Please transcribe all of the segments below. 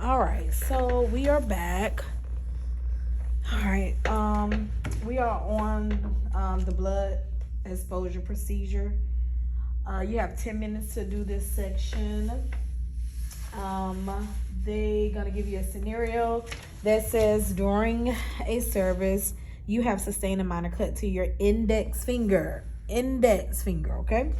All right, so we are back. All right, we are on the blood exposure procedure. You have 10 minutes to do this section. They gonna give you a scenario that says during a service you have sustained a minor cut to your index finger, okay?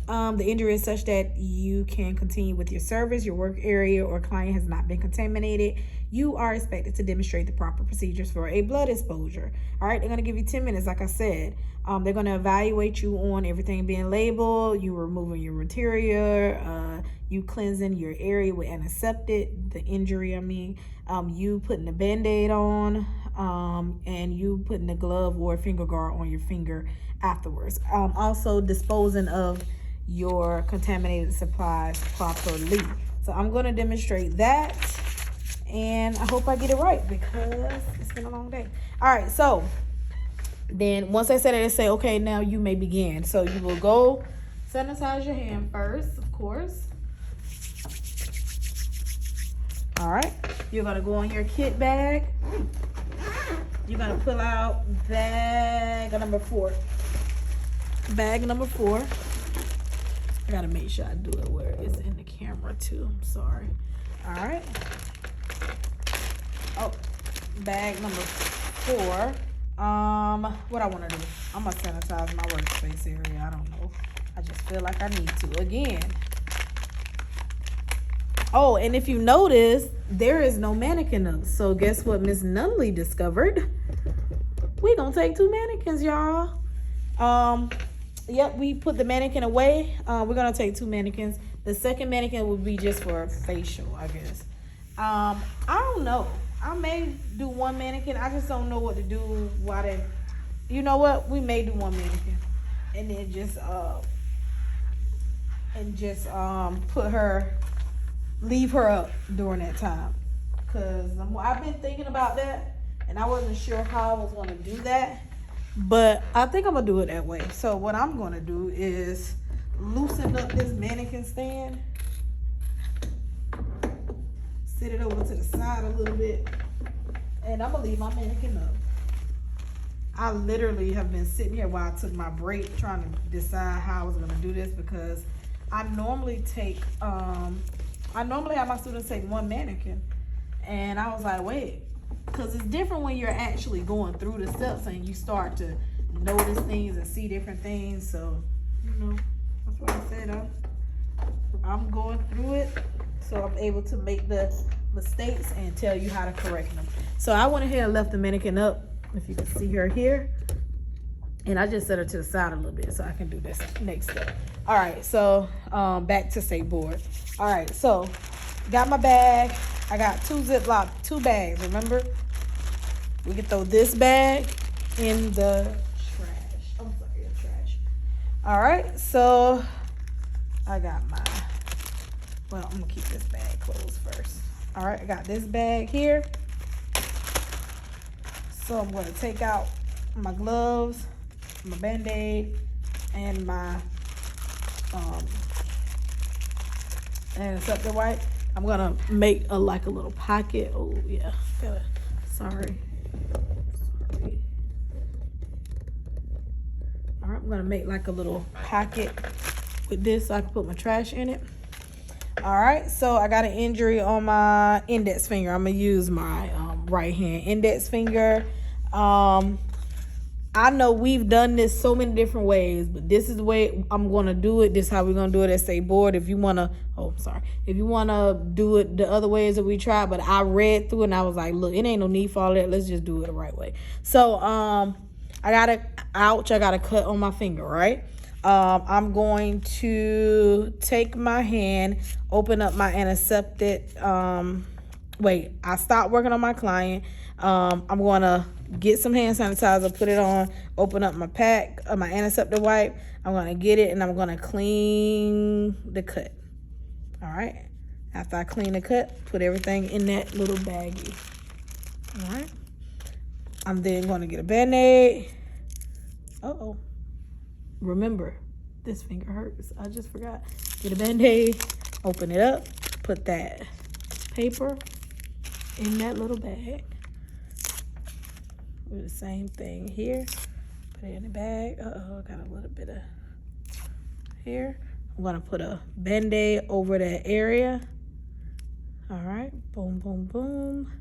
The injury is such that you can continue with your service, your work area or client has not been contaminated. You are expected to demonstrate the proper procedures for a blood exposure. All right, they're going to give you 10 minutes, like I said. They're going to evaluate you on everything being labeled, you removing your material, you cleansing your area with antiseptic, the injury, you putting a Band-Aid on, and you putting a glove or a finger guard on your finger afterwards. Also disposing of your contaminated supplies properly. So I'm going to demonstrate that, and I hope I get it right because it's been a long day. All right, so then once I said it, they say, okay, now you may begin. So you will go sanitize your hand first, of course. All right, you're going to go on your kit bag. You're going to pull out bag number 4. Bag number 4. I gotta make sure I do it where it's in the camera too. I'm sorry. All right. Oh, bag number 4. What I want to do? I'm gonna sanitize my workspace area. I don't know. I just feel like I need to again. Oh, and if you notice, there is no mannequin up. So guess what Miss Nunley discovered? We gonna take 2 mannequins, y'all. Yep, we put the mannequin away. We're gonna take 2 mannequins. The second mannequin would be just for facial, I guess. I don't know. I may do 1 mannequin. I just don't know what to do. Why they? You know what? We may do 1 mannequin, and then just put her, leave her up during that time. Cause I've been thinking about that, and I wasn't sure how I was gonna do that. But I think I'm gonna do it that way. So what I'm gonna do is loosen up this mannequin stand, sit it over to the side a little bit, and I'm gonna leave my mannequin up. I literally have been sitting here while I took my break trying to decide how I was gonna do this, because I normally have my students take 1 mannequin, and I was like, wait. Because it's different when you're actually going through the steps and you start to notice things and see different things. So, that's what I said. I'm going through it, so I'm able to make the mistakes and tell you how to correct them. So I went ahead and left the mannequin up, if you can see her here. And I just set her to the side a little bit so I can do this next step. All right, so back to say board. All right, so got my bag. I got 2 bags, remember? We can throw this bag in the trash. I'm sorry, the trash. All right, so I got I'm gonna keep this bag closed first. All right, I got this bag here. So I'm gonna take out my gloves, my Band-Aid, and my antiseptic wipe. I'm gonna make a little pocket. Oh yeah, sorry. All right, I'm gonna make like a little pocket with this so I can put my trash in it. All right, so I got an injury on my index finger. I'm gonna use my right hand index finger. I know we've done this so many different ways, but this is the way I'm gonna do it. This is how we're gonna do it at Say Board. If you wanna do it the other ways that we tried, but I read through it and I was like, look, it ain't no need for all that. Let's just do it the right way. So I got a cut on my finger, right? I'm going to take my hand, open up my antiseptic. I stopped working on my client. I'm gonna get some hand sanitizer, put it on, open up my pack, my antiseptic wipe. I'm gonna get it and I'm gonna clean the cut. All right. After I clean the cut, put everything in that little baggie. All right. I'm then gonna get a Band-Aid. Remember, this finger hurts. I just forgot. Get a Band-Aid, open it up, put that paper in that little bag. Do the same thing here. Put it in the bag. Got a little bit of here. I'm gonna put a Band-Aid over that area. All right, boom, boom, boom.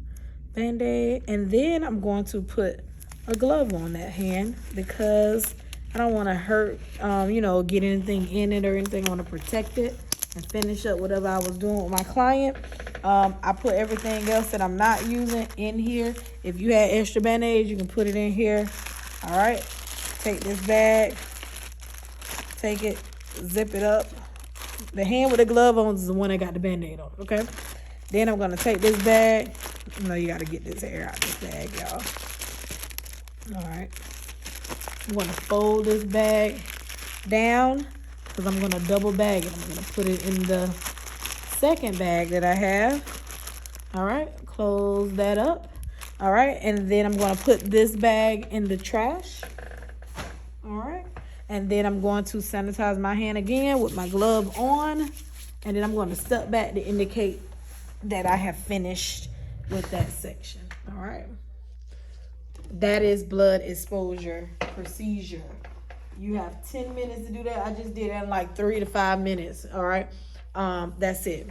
Band-Aid. And then I'm going to put a glove on that hand because I don't want to hurt, get anything in it or anything. I want to protect it and finish up whatever I was doing with my client. I put everything else that I'm not using in here. If you had extra Band-Aids, you can put it in here. All right, take this bag, take it, zip it up. The hand with the glove on is the one that got the Band-Aid on, okay? Then I'm gonna take this bag. You gotta get this air out this bag, y'all. All right. I'm gonna fold this bag down because I'm gonna double bag it. I'm gonna put it in the second bag that I have. All right, close that up. All right, and then I'm gonna put this bag in the trash. All right, and then I'm going to sanitize my hand again with my glove on, and then I'm going to step back to indicate that I have finished with that section. All right. That is blood exposure procedure. You have 10 minutes to do that. I just did that in like 3 to 5 minutes. All right. That's it.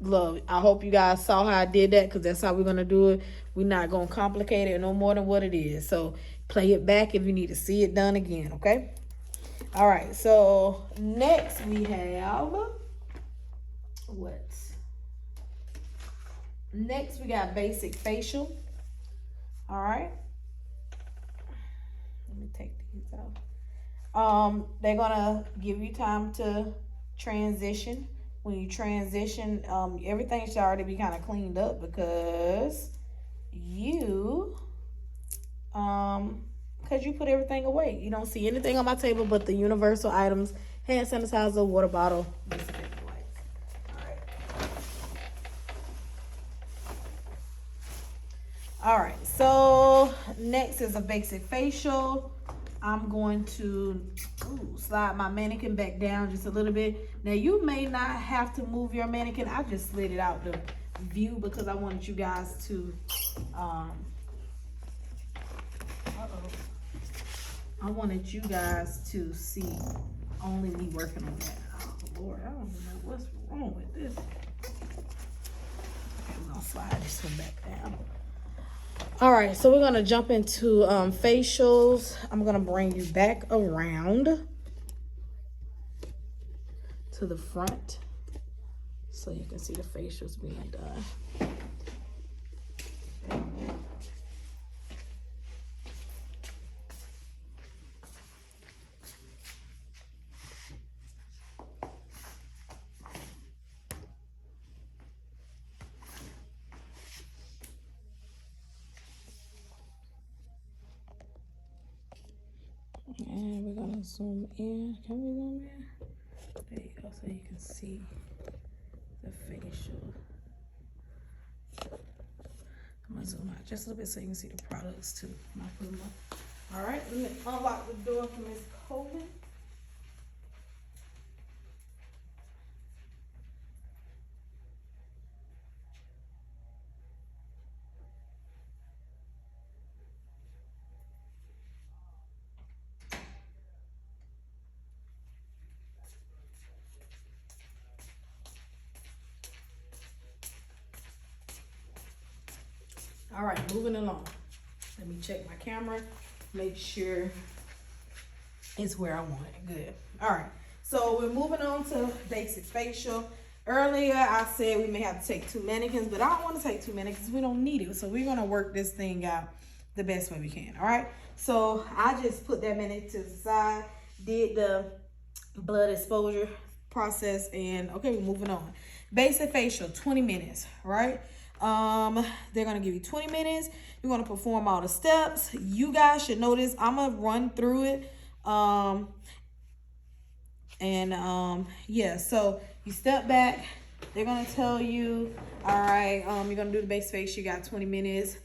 Glove. I hope you guys saw how I did that because that's how we're going to do it. We're not going to complicate it no more than what it is. So play it back if you need to see it done again. Okay. All right. So next we have what? Next we got basic facial. All right. Let me take these out. They're gonna give you time to transition. When you transition, everything should already be kind of cleaned up because you put everything away. You don't see anything on my table but the universal items: hand sanitizer, water bottle, disinfectant wipes. All right, so next is a basic facial. I'm going to slide my mannequin back down just a little bit. Now, you may not have to move your mannequin. I just slid it out the view because I wanted you guys to, I wanted you guys to see only me working on that. Oh, Lord, I don't know what's wrong with this. Okay, we're gonna slide this one back down. All right, so we're gonna jump into facials. I'm gonna bring you back around to the front so you can see the facials being done. And we're gonna zoom in. Can we zoom in? There you go, so you can see the facial. I'm gonna zoom out just a little bit so you can see the products too. I'm gonna put them up. All right, let me unlock the door for Miss Coleman. All right, moving along. Let me check my camera, make sure it's where I want it. Good. All right, so we're moving on to basic facial. Earlier, I said we may have to take 2 mannequins, but I don't want to take 2 mannequins. We don't need it. So we're going to work this thing out the best way we can. All right, so I just put that mannequin to the side, did the blood exposure process, and okay, we're moving on. Basic facial, 20 minutes, right? They're gonna give you 20 minutes. You're gonna perform all the steps. You guys should know this. I'm gonna run through it. Yeah, so you step back. They're gonna tell you, all right, you're gonna do the base face. You got 20 minutes.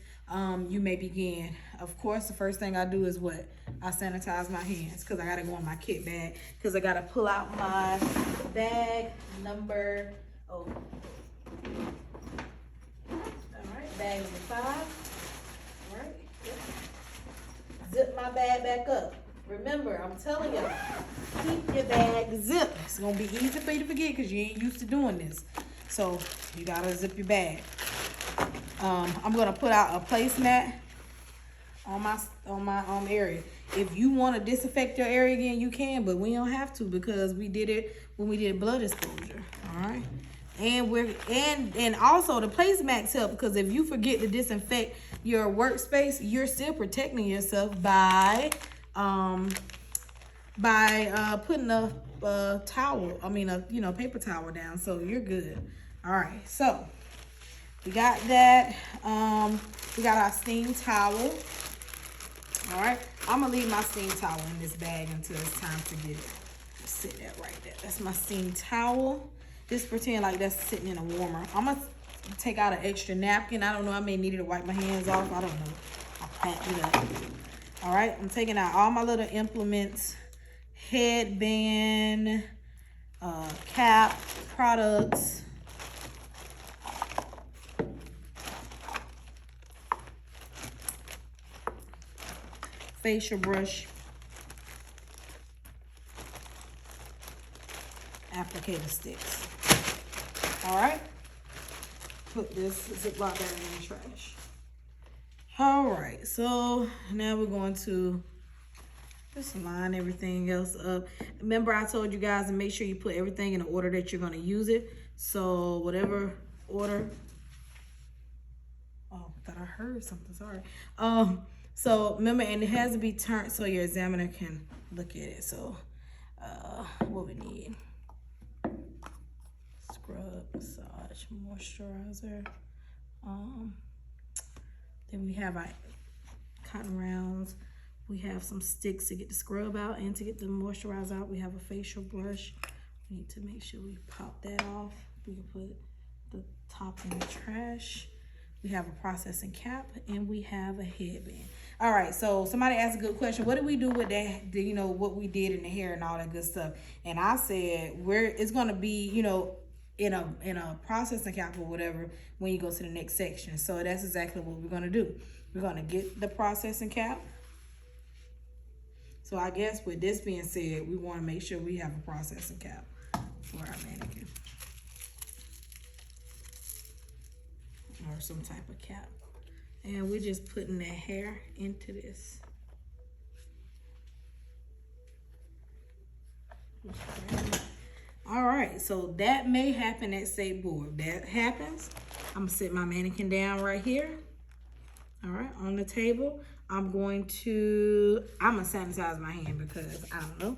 You may begin. Of course, the first thing I do is what? I sanitize my hands because I gotta go in my kit bag because I gotta pull out my bag number. bag on the side. All right. Yep. Zip my bag back up. Remember, I'm telling y'all, keep your bag zipped. It's gonna be easy for you to forget because you ain't used to doing this. So you gotta zip your bag. I'm gonna put out a placemat on my area. If you want to disinfect your area again, you can, but we don't have to because we did it when we did blood exposure. All right. And also the placemats help because if you forget to disinfect your workspace, you're still protecting yourself by putting a towel, a paper towel down, so you're good. All right, so we got that. We got our steam towel. All right, I'm gonna leave my steam towel in this bag until it's time to get it. Just sit that right there. That's my steam towel. Just pretend like that's sitting in a warmer. I'm gonna take out an extra napkin. I don't know, I may need it to wipe my hands off. I don't know. I'll pack it up. All right, I'm taking out all my little implements, headband, cap, products. Facial brush, applicator sticks. All right, put this Ziploc bag in the trash. All right, so now we're going to just line everything else up. Remember, I told you guys to make sure you put everything in the order that you're going to use it. So whatever order. Oh, thought I heard something. Sorry. So remember, and it has to be turned so your examiner can look at it. So what we need: scrub, massage, moisturizer. Then we have our cotton rounds. We have some sticks to get the scrub out and to get the moisturizer out. We have a facial brush. We need to make sure we pop that off. We can put the top in the trash. We have a processing cap and we have a headband. All right, so somebody asked a good question. What did we do with that, what we did in the hair and all that good stuff? And I said, it's gonna be, in a processing cap or whatever when you go to the next section. So that's exactly what we're gonna do. We're gonna get the processing cap. So I guess with this being said, we wanna make sure we have a processing cap for our mannequin. Or some type of cap. And we're just putting that hair into this. Okay. All right, so that may happen at State Board. If that happens, I'm gonna sit my mannequin down right here. All right, on the table. I'm gonna sanitize my hand because I don't know.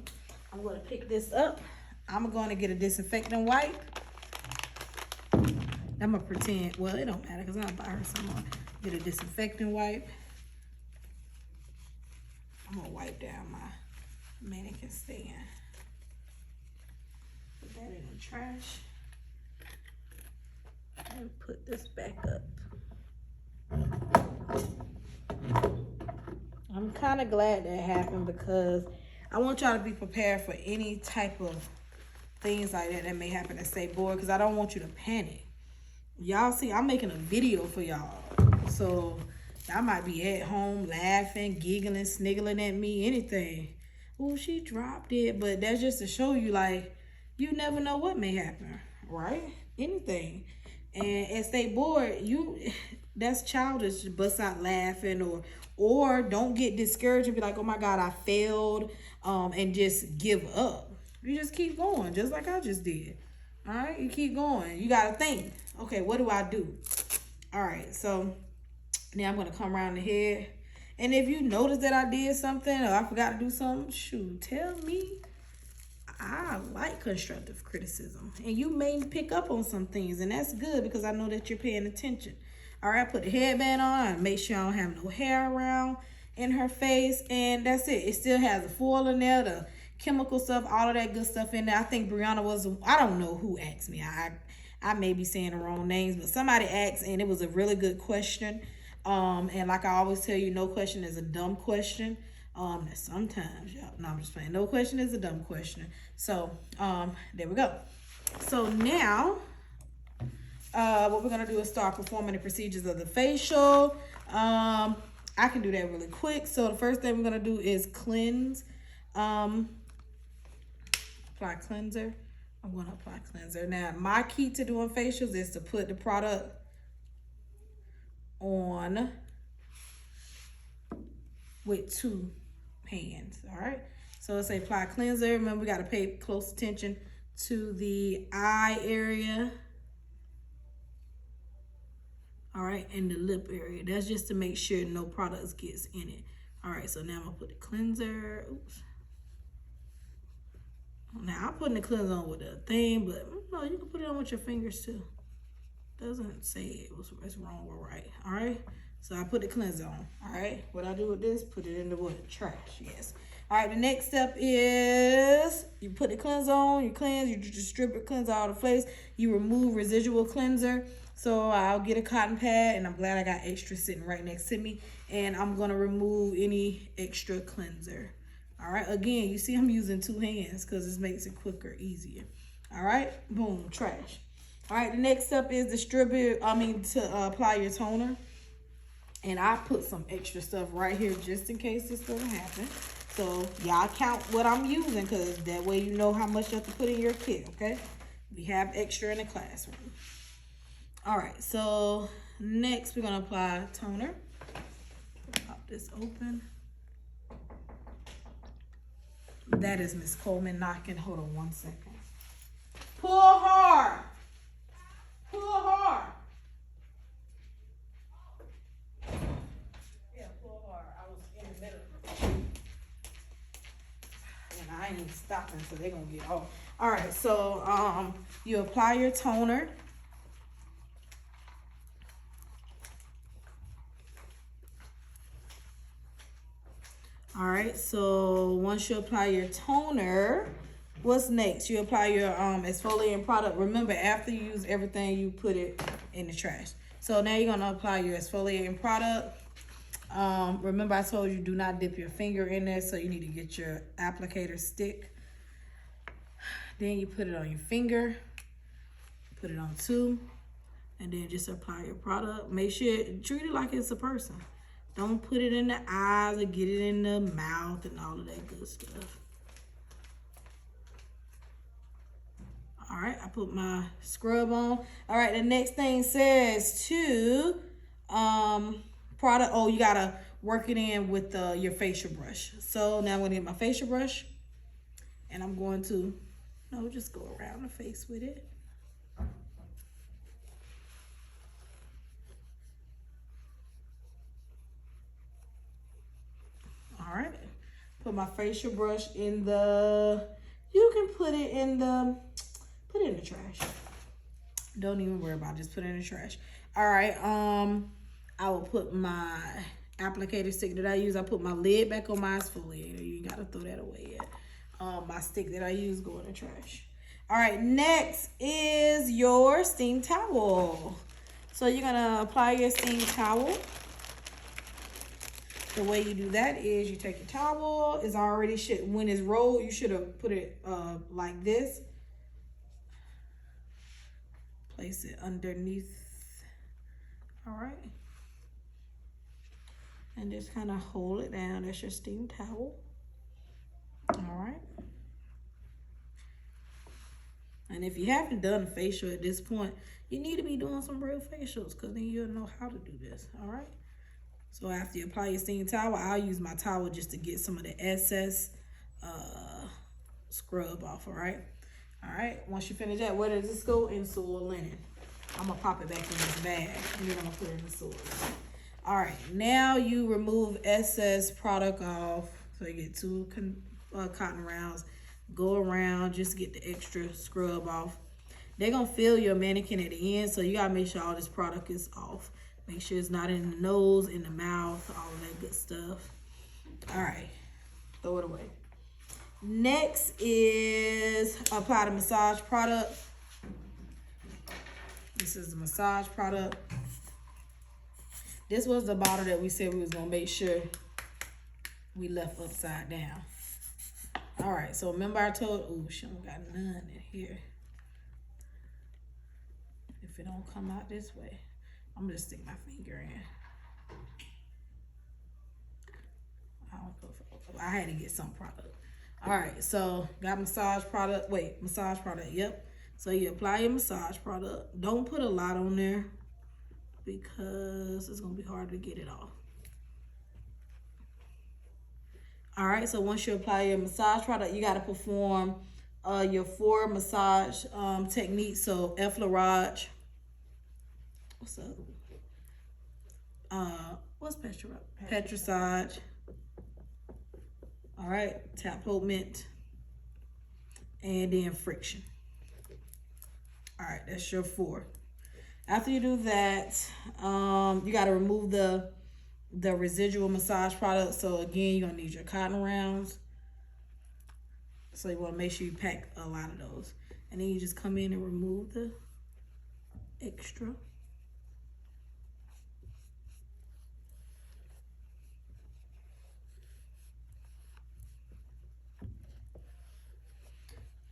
I'm gonna pick this up. I'm gonna get a disinfectant wipe. I'm gonna pretend, well, it don't matter because I'll buy her some more. Get a disinfectant wipe. I'm gonna wipe down my mannequin stand. Put that in the trash. And put this back up. I'm kind of glad that happened because I want y'all to be prepared for any type of things like that may happen at State Board because I don't want you to panic. Y'all see, I'm making a video for y'all. So y'all might be at home laughing, giggling, sniggling at me, anything. Oh, she dropped it. But that's just to show you, like, you never know what may happen, right? Anything. And at State Board, that's childish to bust out laughing or don't get discouraged and be like, oh my God, I failed, and just give up. You just keep going, just like I just did. All right, you keep going. You got to think, okay, what do I do? All right, so now I'm going to come around the head. And if you notice that I did something or I forgot to do something, shoot, tell me. I like constructive criticism. And you may pick up on some things, and that's good because I know that you're paying attention. All right, put the headband on. Make sure I don't have no hair around in her face. And that's it. It still has the foil in there, the chemical stuff, all of that good stuff in there. I think Brianna I don't know who asked me. I may be saying the wrong names, but somebody asked, and it was a really good question. And like I always tell you, no question is a dumb question. Sometimes, y'all, no, I'm just playing. No question is a dumb question. So, there we go. So now, what we're gonna do is start performing the procedures of the facial. I can do that really quick. So the first thing we're gonna do is cleanse. Apply cleanser. I'm gonna apply cleanser. Now, my key to doing facials is to put the product on with 2 hands. All right. So let's say apply cleanser. Remember, we gotta pay close attention to the eye area. All right, and the lip area. That's just to make sure no products gets in it. All right, so now I'm gonna put the cleanser. Oops. Now I'm putting the cleanser on with a thing, but no, you can put it on with your fingers too. Doesn't say it's wrong or right. All right, so I put the cleanser on. All right, what I do with this, put it in the what? Trash. Yes. All right, the next step is you put the cleanser on, you cleanse, you distribute cleanser all the face, you remove residual cleanser. So I'll get a cotton pad, and I'm glad I got extra sitting right next to me, and I'm gonna remove any extra cleanser. All right, again, you see I'm using 2 hands because this makes it quicker, easier. All right, boom, trash. All right, the next step is to apply your toner. And I put some extra stuff right here just in case this doesn't happen. So y'all count what I'm using, because that way you know how much you have to put in your kit, okay? We have extra in the classroom. All right, so next we're gonna apply toner. Pop this open. That is Miss Coleman knocking. Hold on 1 second. Pull hard. Pull hard. Yeah, pull hard. I was in the middle. And I ain't stopping, so they're gonna get off. All right, so you apply your toner. All right, so once you apply your toner, what's next? You apply your exfoliating product. Remember, after you use everything, you put it in the trash. So now you're gonna apply your exfoliating product. Remember, I told you do not dip your finger in there, so you need to get your applicator stick. Then you put it on your finger, put it on 2, and then just apply your product. Make sure, treat it like it's a person. Don't put it in the eyes or get it in the mouth and all of that good stuff. All right, I put my scrub on. All right, the next thing says to product. Oh, you gotta work it in with your facial brush. So now I'm gonna get my facial brush, and I'm going to just go around the face with it. All right, put my facial brush in you can put it in the trash. Don't even worry about it, just put it in the trash. All right, I will put my applicator stick that I use. I put my lid back on my exfoliator. You gotta throw that away yet. My stick that I use go in the trash. All right, next is your steam towel. So you're gonna apply your steam towel. The way you do that is you take your towel, it's already when it's rolled, you should have put it like this. Place it underneath. All right. And just kind of hold it down. That's your steam towel. All right. And if you haven't done a facial at this point, you need to be doing some real facials, because then you'll know how to do this. All right. So after you apply your steam towel, I'll use my towel just to get some of the excess scrub off, all right? All right, once you finish that, where does this go? In soil linen. I'm gonna pop it back in this bag, and then I'm gonna put it in the soil. All right, now you remove excess product off. So you get 2 cotton rounds, go around, just get the extra scrub off. They're gonna fill your mannequin at the end, so you gotta make sure all this product is off. Make sure it's not in the nose, in the mouth, all of that good stuff. All right, throw it away. Next is apply the massage product. This is the massage product. This was the bottle that we said we was gonna make sure we left upside down. All right, so remember I told, oh, she don't got none in here. If it don't come out this way, I'm gonna stick my finger in. I don't know if I had to get some product. All right, so got massage product. Wait, massage product. Yep. So you apply your massage product. Don't put a lot on there because it's gonna be hard to get it off. All right, so once you apply your massage product, you gotta perform your 4 massage techniques. So effleurage. What's up? What's petrissage? All right, tapement, and then friction. All right, that's your 4. After you do that, you got to remove the residual massage product. So again, you're gonna need your cotton rounds. So you want to make sure you pack a lot of those, and then you just come in and remove the extra.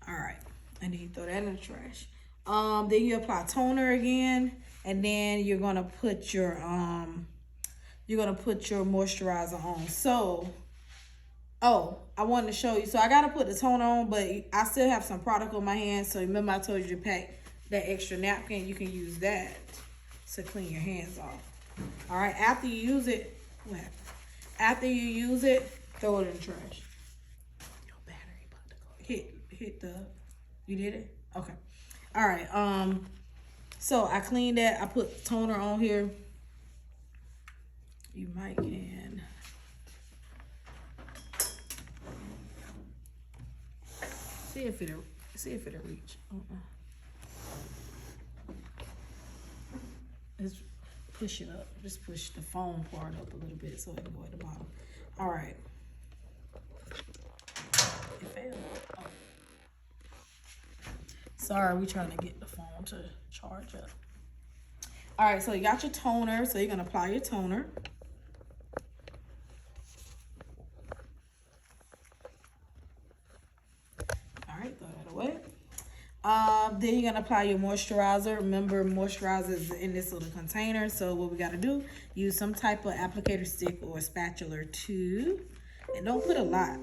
All right, and then you throw that in the trash. Then you apply toner again, and then you're gonna put your moisturizer on. So, oh, I wanted to show you. So I gotta put the toner on, but I still have some product on my hands. So remember I told you to pack that extra napkin. You can use that to clean your hands off. All right, after you use it, what happened? After you use it, throw it in the trash. Your battery about to go. Hit the, you did it? Okay. All right, so I cleaned that. I put toner on here. You might can. See if it'll reach. Let's push it up. Just push the foam part up a little bit so it can go at the bottom. All right. It failed. Oh. Sorry, we trying to get the phone to charge up. All right, so you got your toner. So you're gonna apply your toner. All right, throw that away. Then you're gonna apply your moisturizer. Remember, moisturizer is in this little container. So what we gotta do, use some type of applicator stick or spatula too. And don't put a lot.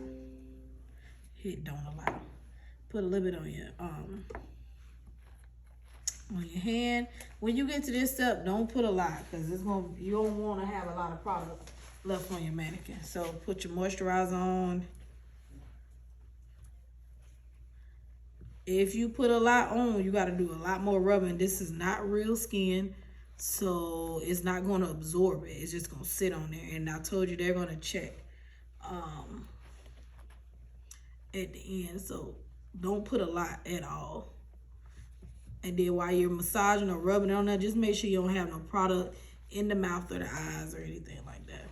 Don't allow. Put a little bit on your hand. When you get to this step, don't put a lot because you don't want to have a lot of product left on your mannequin. So put your moisturizer on. If you put a lot on, you got to do a lot more rubbing. This is not real skin, so it's not going to absorb it. It's just going to sit on there. And I told you they're going to check at the end, so don't put a lot at all. And then while you're massaging or rubbing it on there, just make sure you don't have no product in the mouth or the eyes or anything like that.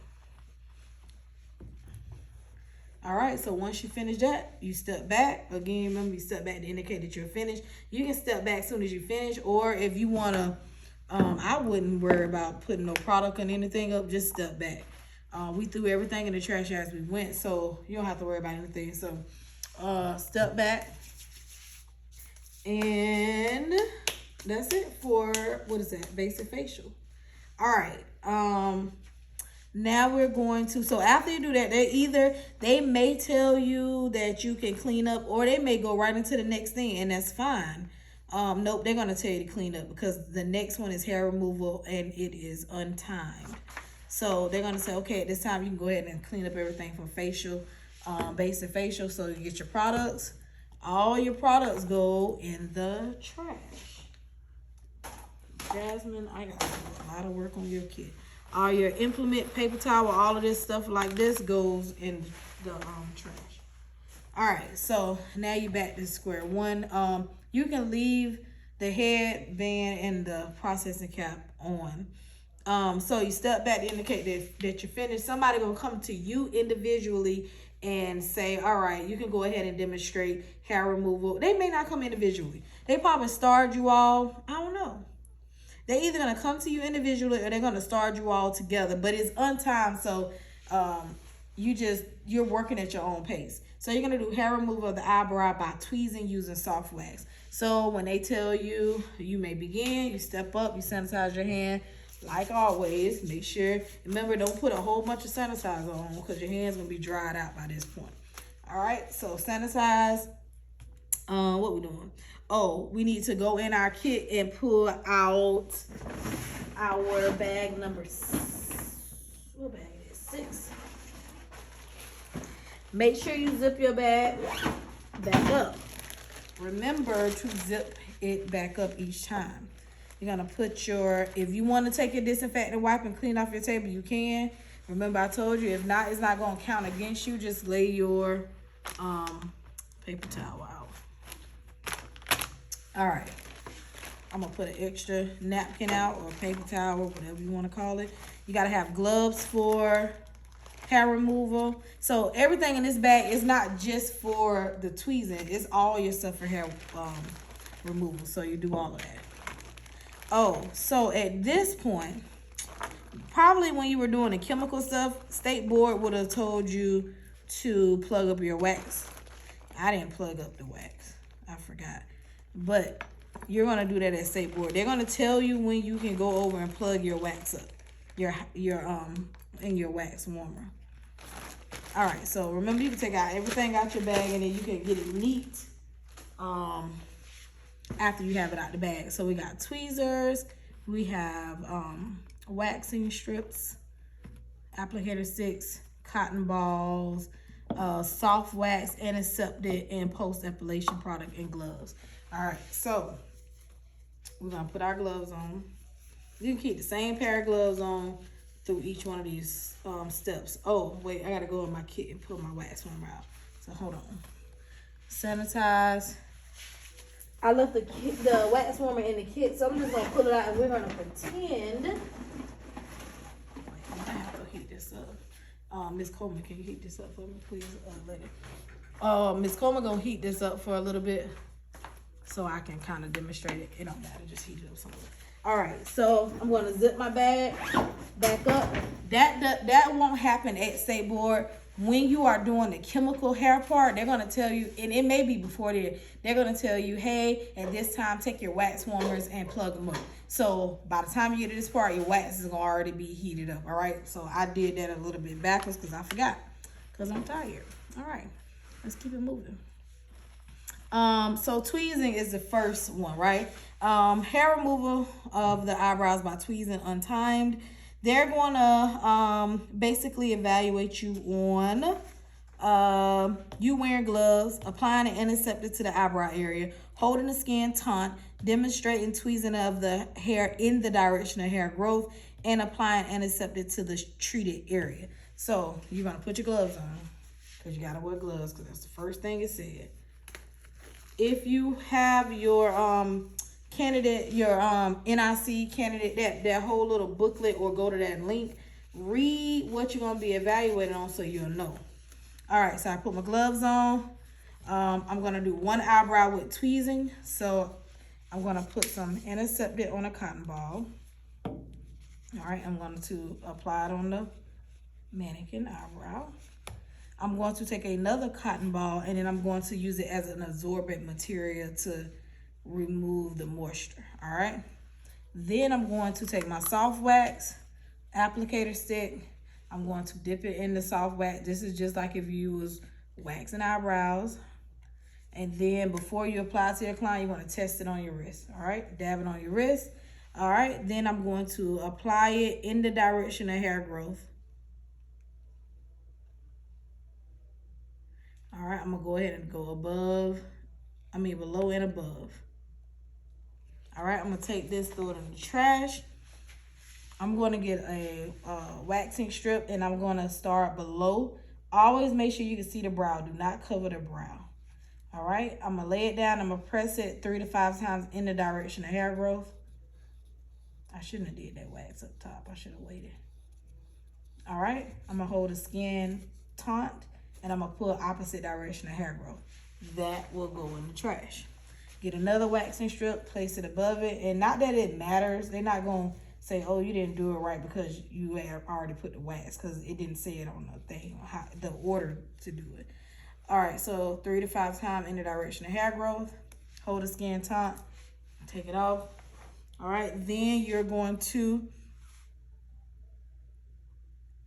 All right, so once you finish that, you step back. Again, remember, you step back to indicate that you're finished. You can step back as soon as you finish, or if you want to, I wouldn't worry about putting no product on anything up, just step back. We threw everything in the trash as we went, so you don't have to worry about anything. So step back, and that's it for, what is that, basic facial. All right, now we're going to, so after you do that, they may tell you that you can clean up, or they may go right into the next thing, and that's fine. Nope, they're gonna tell you to clean up because the next one is hair removal and it is untimed. So they're gonna say, okay, at this time you can go ahead and clean up everything from facial, basic facial. So you get your products. All your products go in the trash. Jasmine, I got a lot of work on your kit. All your implement, paper towel, all of this stuff like this goes in the trash. All right, so now you're back to square one. You can leave the headband and the processing cap on. So you step back to indicate that you're finished. Somebody gonna come to you individually and say, all right, you can go ahead and demonstrate hair removal. They may not come individually. They probably starred you all. I don't know. They're either gonna come to you individually or they're gonna start you all together, but it's untimed. So you're working at your own pace. So you're gonna do hair removal of the eyebrow by tweezing using soft wax. So when they tell you, you may begin, you step up, you sanitize your hand. Like always, make sure, remember, don't put a whole bunch of sanitizer on because your hand's gonna be dried out by this point. All right, so sanitize. What we doing? Oh, we need to go in our kit and pull out our bag number, what bag is 6? Make sure you zip your bag back up. Remember to zip it back up each time. You're gonna put your, if you want to take your disinfectant wipe and clean off your table, you can. Remember I told you, if not, it's not gonna count against you. Just lay your paper towel out. All right, I'm gonna put an extra napkin out or paper towel, whatever you wanna call it. You gotta have gloves for hair removal. So everything in this bag is not just for the tweezing, it's all your stuff for hair removal. So you do all of that. Oh, so at this point, probably when you were doing the chemical stuff, State Board would have told you to plug up your wax. I didn't plug up the wax. I forgot. But you're gonna do that at State Board. They're gonna tell you when you can go over and plug your wax up, in your wax warmer. All right, so remember, you can take out everything out your bag and then you can get it neat after you have it out the bag. So we got tweezers, we have waxing strips, applicator sticks, cotton balls, soft wax, antiseptic, and post-epilation product, and gloves. All right, so we're gonna put our gloves on. You can keep the same pair of gloves on through each one of these steps. Oh, wait, I gotta go in my kit and pull my wax warmer out. So hold on. Sanitize. I left the wax warmer in the kit, so I'm just gonna pull it out and we're gonna pretend. Wait, I might have to heat this up. Miss Coleman, can you heat this up for me, please, lady? Miss Coleman gonna heat this up for a little bit so I can kind of demonstrate it. It don't matter, just heat it up somewhere. All right, so I'm gonna zip my bag back up. That won't happen at State Board. When you are doing the chemical hair part, they're gonna tell you, and it may be before they're gonna tell you, hey, at this time, take your wax warmers and plug them up. So by the time you get to this part, your wax is gonna already be heated up, all right? So I did that a little bit backwards because I forgot, because I'm tired. All right, let's keep it moving. So tweezing is the first one, right? Hair removal of the eyebrows by tweezing untimed. They're gonna basically evaluate you on you wearing gloves, applying an antiseptic to the eyebrow area, holding the skin taut, demonstrating tweezing of the hair in the direction of hair growth, and applying antiseptic to the treated area. So you're gonna put your gloves on, because you gotta wear gloves, because that's the first thing it said. If you have your candidate, your NIC candidate, that whole little booklet, or go to that link, read what you're gonna be evaluated on so you'll know. All right, so I put my gloves on. I'm gonna do one eyebrow with tweezing. So I'm gonna put some antiseptic on a cotton ball. All right, I'm going to apply it on the mannequin eyebrow. I'm going to take another cotton ball and then I'm going to use it as an absorbent material to remove the moisture. All right, then I'm going to take my soft wax applicator stick. I'm going to dip it in the soft wax. This is just like if you was waxing eyebrows. And then before you apply it to your client, you want to test it on your wrist. All right, dab it on your wrist. All right, then I'm going to apply it in the direction of hair growth. All right, I'm gonna go ahead and go below and above. All right, I'm gonna take this, throw it in the trash. I'm gonna get a waxing strip and I'm gonna start below. Always make sure you can see the brow. Do not cover the brow. All right, I'm gonna lay it down. I'm gonna press it 3 to 5 times in the direction of hair growth. I shouldn't have did that wax up top. I should have waited. All right, I'm gonna hold the skin taut and I'm gonna pull opposite direction of hair growth. That will go in the trash. Get another waxing strip, place it above it. And not that it matters. They're not gonna say, oh, you didn't do it right because you had already put the wax, because it didn't say it on the thing, how the order to do it. All right, so 3 to 5 times in the direction of hair growth. Hold the skin taut, take it off. All right, then you're going to,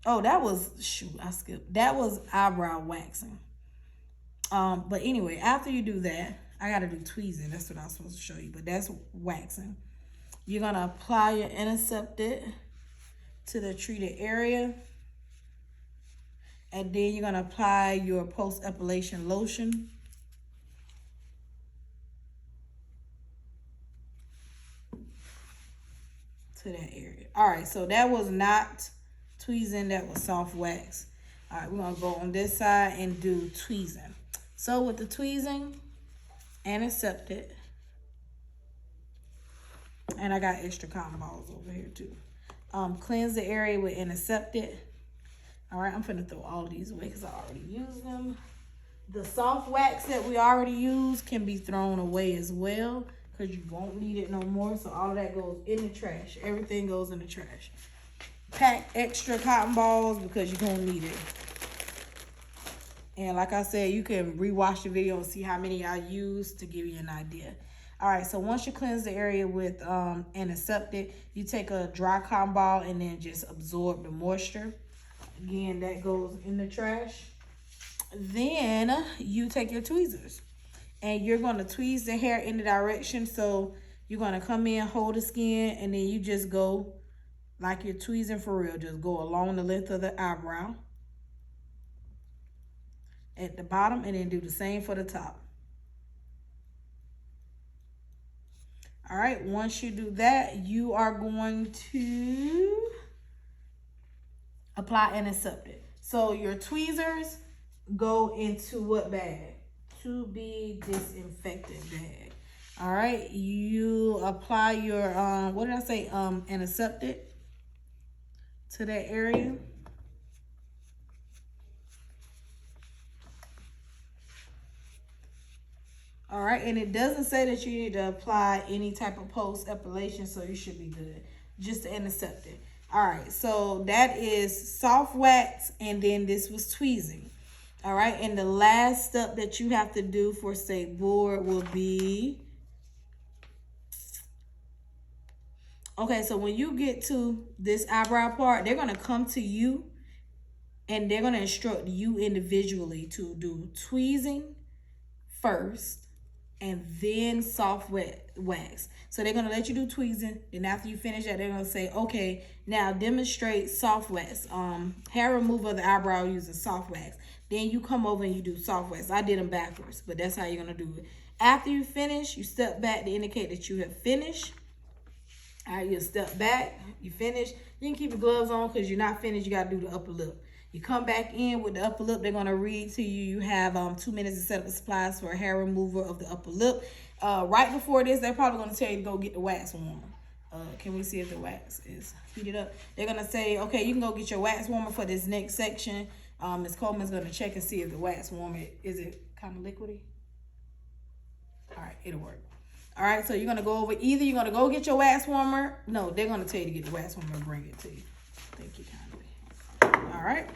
oh, that was, shoot, I skipped. That was eyebrow waxing. But anyway, after you do that, I gotta do tweezing. That's what I was supposed to show you, but that's waxing. You're gonna apply your antiseptic to the treated area. And then you're gonna apply your post-epilation lotion. To that area. All right, so that was not tweezing, that was soft wax. All right, we're gonna go on this side and do tweezing. So with the tweezing, antiseptic, and I got extra cotton balls over here too. Cleanse the area with antiseptic. All right, I'm finna throw all of these away because I already used them. The soft wax that we already used can be thrown away as well, because you won't need it no more. So all of that goes in the trash. Everything goes in the trash. Pack extra cotton balls because you're going to need it. And like I said, you can rewatch the video and see how many I used to give you an idea. All right, so once you cleanse the area with antiseptic, you take a dry cotton ball and then just absorb the moisture. Again, that goes in the trash. Then you take your tweezers and you're going to tweeze the hair in the direction. So you're going to come in, hold the skin, and then you just go like you're tweezing for real. Just go along the length of the eyebrow at the bottom, and then do the same for the top. All right, once you do that, you are going to apply antiseptic. So your tweezers go into what bag? To be disinfectant bag. All right, you apply your what did I say? Antiseptic to that area. All right, and it doesn't say that you need to apply any type of post-epilation, so you should be good. Just the antiseptic. All right, so that is soft wax, and then this was tweezing. All right, and the last step that you have to do for state board will be, okay, so when you get to this eyebrow part, they're gonna come to you and they're gonna instruct you individually to do tweezing first and then soft wax. So they're gonna let you do tweezing, and after you finish that, they're gonna say, okay, now demonstrate soft wax. Hair removal of the eyebrow using soft wax. Then you come over and you do soft wax. I did them backwards, but that's how you're gonna do it. After you finish, you step back to indicate that you have finished. All right, you step back, you finish. You can keep your gloves on because you're not finished. You gotta do the upper lip. You come back in with the upper lip. They're gonna read to you. You have 2 minutes to set up the supplies for a hair remover of the upper lip. Right before this, they're probably gonna tell you to go get the wax warmer. Can we see if the wax is heated up? They're gonna say, okay, you can go get your wax warmer for this next section. Ms. Coleman's gonna check and see if the wax warmer, is it kind of liquidy? All right, it'll work. All right, so you're gonna go over, either you're gonna go get your wax warmer. No, they're gonna tell you to get the wax warmer and bring it to you. Thank you kindly. All right,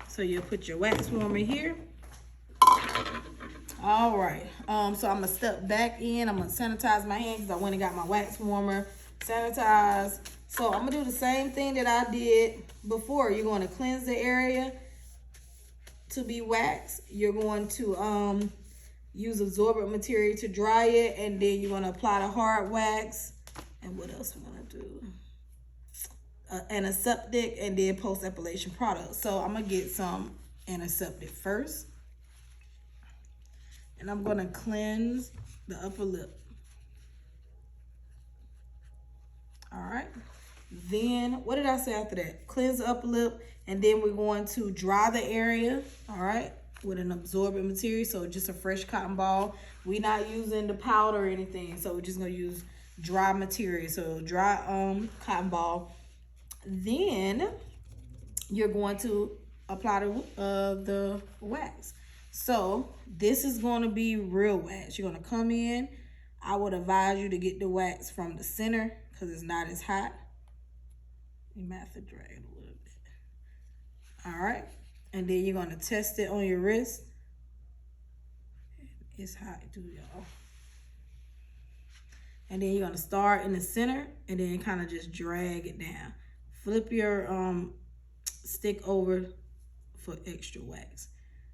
so you'll put your wax warmer here. All right, so I'm gonna step back in. I'm gonna sanitize my hands because I went and got my wax warmer, sanitize. So I'm gonna do the same thing that I did before. You're gonna cleanse the area to be waxed. You're going to use absorbent material to dry it, and then you're gonna apply the hard wax. And what else we're gonna do? Antiseptic, and then post-epilation products. So I'm gonna get some antiseptic first, and I'm gonna cleanse the upper lip. All right, then what did I say after that? Cleanse the upper lip, and then we're going to dry the area, all right, with an absorbent material. So just a fresh cotton ball. We're not using the powder or anything, so we're just gonna use dry material. So dry cotton ball. Then you're going to apply the wax. So this is going to be real wax. You're going to come in. I would advise you to get the wax from the center because it's not as hot. You might have to drag it a little bit. All right. And then you're going to test it on your wrist. It's hot too, y'all. And then you're going to start in the center and then kind of just drag it down. Flip your stick over for extra wax.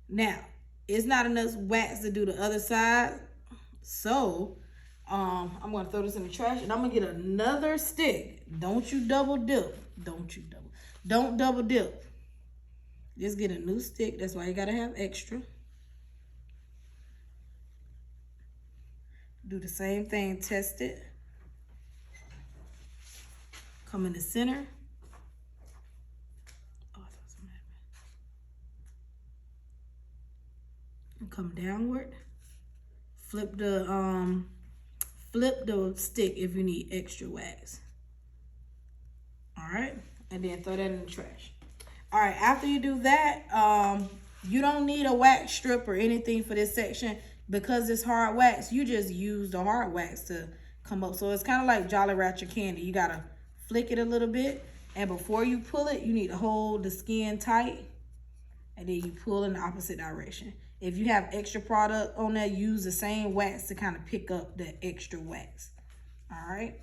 Now, it's not enough wax to do the other side. So, I'm going to throw this in the trash and I'm going to get another stick. Don't you double dip. Don't double dip. Just get a new stick. That's why you got to have extra. Do the same thing, test it. Come in the center. And come downward. Flip the stick if you need extra wax. All right, and then throw that in the trash. All right, after you do that, you don't need a wax strip or anything for this section. Because it's hard wax, you just use the hard wax to come up. So it's kind of like Jolly Rancher candy. You got to flick it a little bit. And before you pull it, you need to hold the skin tight. And then you pull in the opposite direction. If you have extra product on there, use the same wax to kind of pick up the extra wax. All right.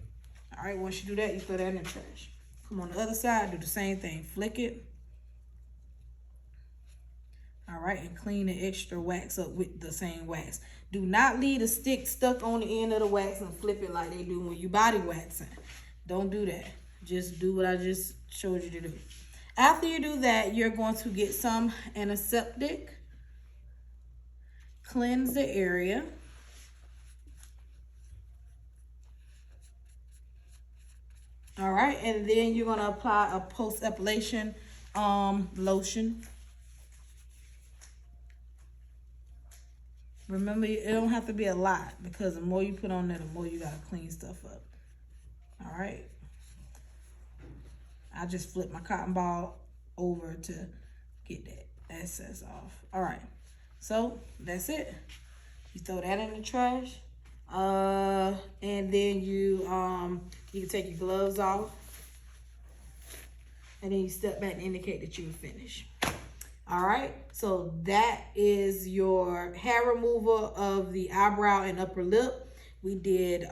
All right, once you do that, you throw that in the trash. Come on the other side, do the same thing. Flick it. All right, and clean the extra wax up with the same wax. Do not leave the stick stuck on the end of the wax and flip it like they do when you body waxing. Don't do that. Just do what I just showed you to do. After you do that, you're going to get some antiseptic. Cleanse the area. All right, and then you're going to apply a post-epilation lotion. Remember, it don't have to be a lot because the more you put on there, the more you got to clean stuff up. All right. I just flipped my cotton ball over to get that excess off. All right. So, that's it. You throw that in the trash. And then you can take your gloves off. And then you step back and indicate that you're finished. All right, so that is your hair removal of the eyebrow and upper lip. We did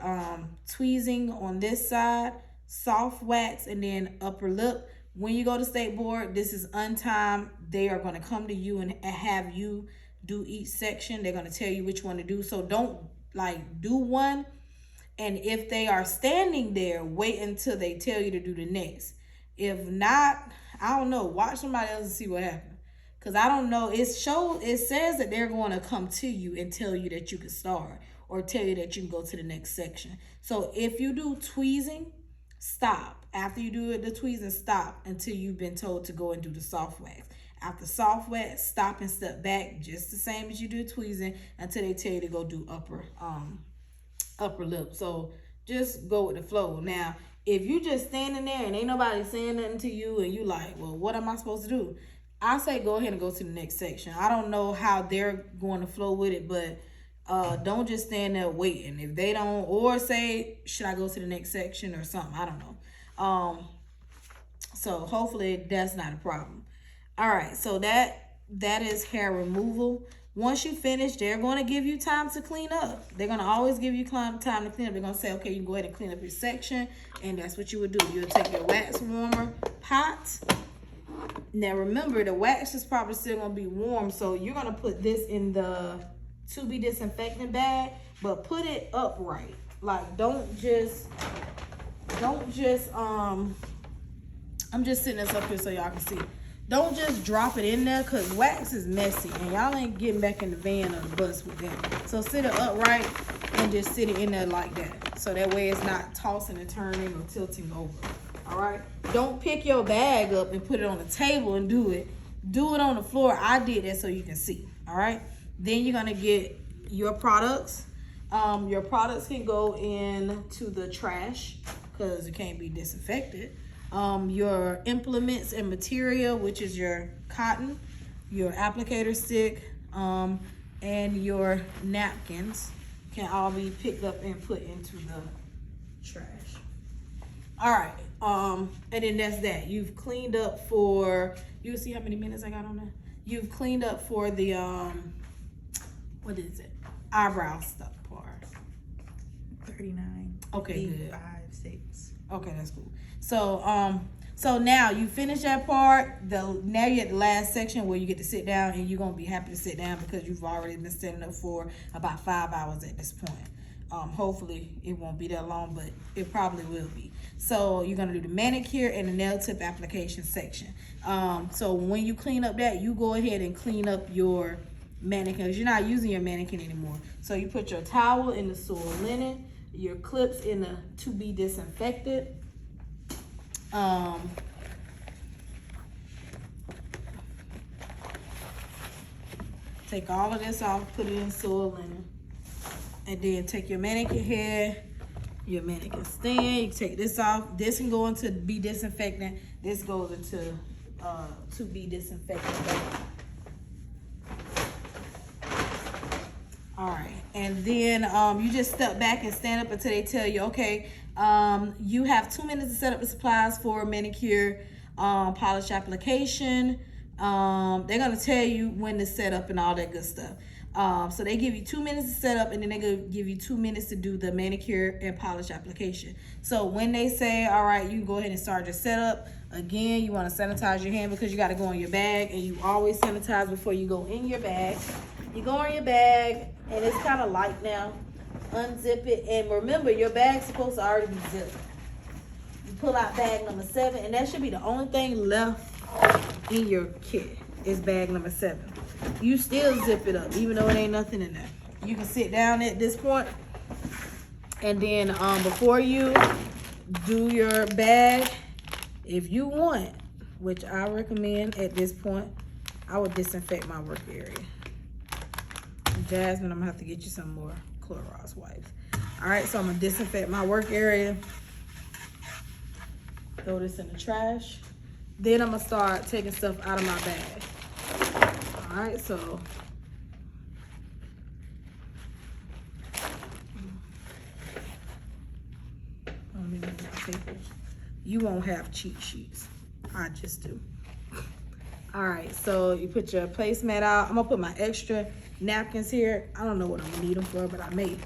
tweezing on this side, soft wax, and then upper lip. When you go to State Board, this is untimed. They are going to come to you and have you do each section. They're going to tell you which one to do. So don't do one. And if they are standing there, wait until they tell you to do the next. If not, I don't know. Watch somebody else and see what happens. Because I don't know, it says that they're going to come to you and tell you that you can start or tell you that you can go to the next section. So if you do tweezing, stop. After you do the tweezing, stop until you've been told to go and do the soft wax. After soft wax, stop and step back just the same as you do tweezing until they tell you to go do upper lip. So just go with the flow. Now, if you just standing there and ain't nobody saying nothing to you and you like, well, what am I supposed to do? I say go ahead and go to the next section. I don't know how they're going to flow with it, but don't just stand there waiting. If they don't, or say, should I go to the next section or something? I don't know. So hopefully that's not a problem. All right, so that is hair removal. Once you finish, they're going to give you time to clean up. They're going to always give you time to clean up. They're going to say, okay, you can go ahead and clean up your section, and that's what you would do. You'll take your wax warmer pot. Now remember, the wax is probably still gonna be warm, so you're gonna put this in the to be disinfectant bag, but put it upright. Like don't just I'm just sitting this up here so y'all can see. Don't just drop it in there because wax is messy and y'all ain't getting back in the van or the bus with that. So sit it upright and just sit it in there like that. So that way it's not tossing and turning or tilting over. All right, don't pick your bag up and put it on the table and do it. Do it on the floor. I did that so you can see. All right, then you're gonna get your products. Your products can go into the trash because it can't be disinfected. Your implements and material, which is your cotton, your applicator stick, and your napkins can all be picked up and put into the trash. All right, And then that's that. You've cleaned up for, you see how many minutes I got on there? You've cleaned up for the, what is it? Eyebrow stuff part. 39. Okay, good. 5, 6. Okay, that's cool. So now you finish that part. Now you're at the last section where you get to sit down, and you're gonna be happy to sit down because you've already been sitting up for about 5 hours at this point. Hopefully it won't be that long, but it probably will be. So you're gonna do the manicure and the nail tip application section. So when you clean up that, you go ahead and clean up your mannequin, because you're not using your mannequin anymore. So you put your towel in the soil linen, your clips in the to be disinfected. Take all of this off, put it in soil linen, and then take your mannequin head, your mannequin stand. You take this off. This can go into be disinfectant. This goes into to be disinfectant. All right, and then you just step back and stand up until they tell you, okay, you have 2 minutes to set up the supplies for manicure polish application. They're gonna tell you when to set up and all that good stuff. So they give you 2 minutes to set up, and then they're gonna give you 2 minutes to do the manicure and polish application. So when they say, all right, you can go ahead and start your setup, again, you wanna sanitize your hand because you gotta go in your bag, and you always sanitize before you go in your bag. You go in your bag, and it's kind of light now. Unzip it, and remember, your bag's supposed to already be zipped. You pull out bag number 7, and that should be the only thing left in your kit is bag number 7. You still zip it up, even though it ain't nothing in there. You can sit down at this point, and then before you do your bag, if you want, which I recommend at this point, I would disinfect my work area. Jasmine, I'm gonna have to get you some more Clorox wipes. All right, so I'm gonna disinfect my work area. Throw this in the trash. Then I'm gonna start taking stuff out of my bag. All right, so you won't have cheat sheets. I just do. All right, so you put your placemat out. I'm gonna put my extra napkins here. I don't know what I'm gonna need them for, but I may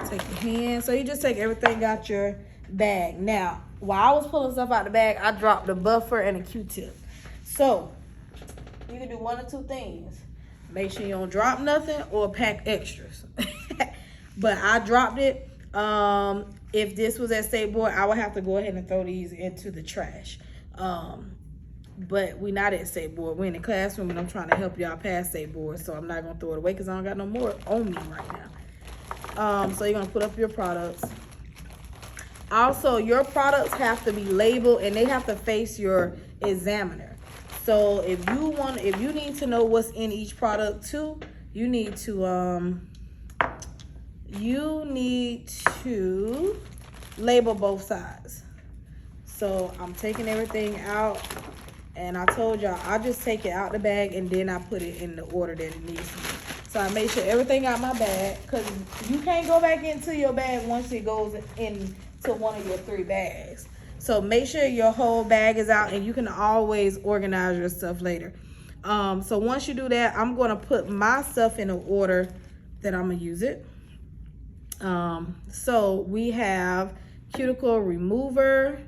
take your hand. So you just take everything out your bag. Now, while I was pulling stuff out the bag, I dropped a buffer and a Q-tip. So you can do one of two things. Make sure you don't drop nothing or pack extras. But I dropped it. If this was at State Board, I would have to go ahead and throw these into the trash. But we're not at State Board. We're in the classroom, and I'm trying to help y'all pass State Board, so I'm not going to throw it away because I don't got no more on me right now. So you're going to put up your products. Also, your products have to be labeled, and they have to face your examiner. So if you need to know what's in each product too, you need to label both sides. So I'm taking everything out, and I told y'all I just take it out the bag and then I put it in the order that it needs to be. So I make sure everything out my bag, because you can't go back into your bag once it goes into one of your 3 bags. So make sure your whole bag is out, and you can always organize your stuff later. So once you do that, I'm going to put my stuff in the order that I'm going to use it. So we have cuticle remover,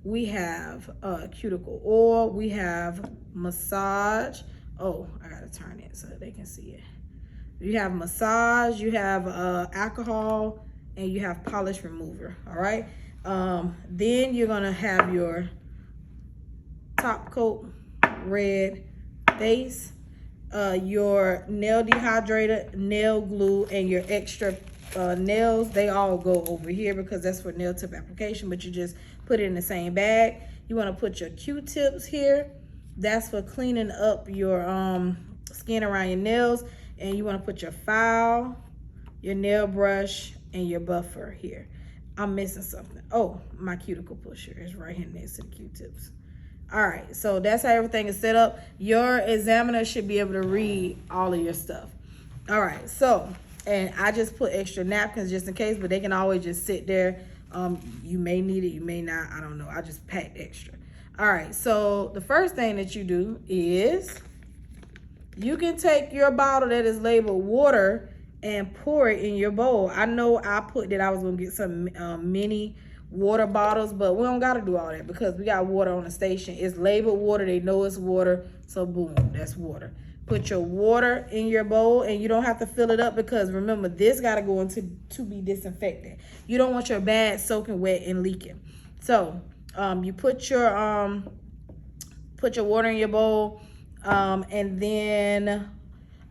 we have cuticle oil, we have massage. Oh, I gotta turn it so they can see it. You have massage, you have alcohol, and you have polish remover. All right. Then you're gonna have your top coat red base, your nail dehydrator, nail glue, and your extra nails. They all go over here because that's for nail tip application, but you just put it in the same bag. You want to put your Q-tips here. That's for cleaning up your skin around your nails. And you want to put your file, your nail brush, and your buffer here. I'm missing something. Oh, my cuticle pusher is right here next to the Q-tips. All right, so that's how everything is set up. Your examiner should be able to read all of your stuff. All right, so, and I just put extra napkins just in case, but they can always just sit there You may need it, you may not, I don't know. I just packed extra. All right, so the first thing that you do is you can take your bottle that is labeled water and pour it in your bowl. I know I put that I was gonna get some mini water bottles, but we don't gotta do all that because we got water on the station. It's labeled water, they know it's water, so boom, that's water. Put your water in your bowl, and you don't have to fill it up because remember, this gotta go into to be disinfected. You don't want your bag soaking wet and leaking. So you put your water in your bowl, and then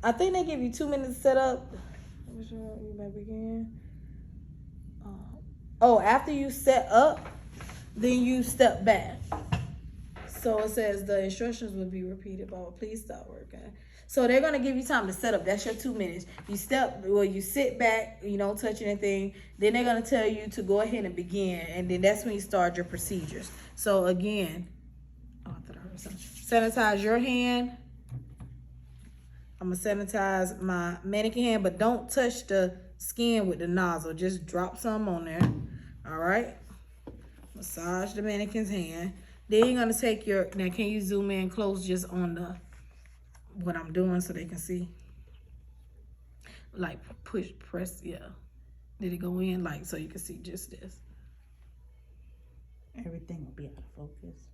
I think they give you 2 minutes to set up. You might begin. Oh, after you set up, then you step back. So it says the instructions will be repeated, but please stop working. So they're gonna give you time to set up. That's your 2 minutes. You sit back, you don't touch anything. Then they're gonna tell you to go ahead and begin, and then that's when you start your procedures. So again, I thought I heard something. Sanitize your hand. I'm gonna sanitize my mannequin hand, but don't touch the skin with the nozzle. Just drop some on there. All right. Massage the mannequin's hand. Then you're gonna take your, now can you zoom in close just on the, what I'm doing so they can see? Like press, yeah. Did it go in? Like, so you can see just this. Everything will be out of focus.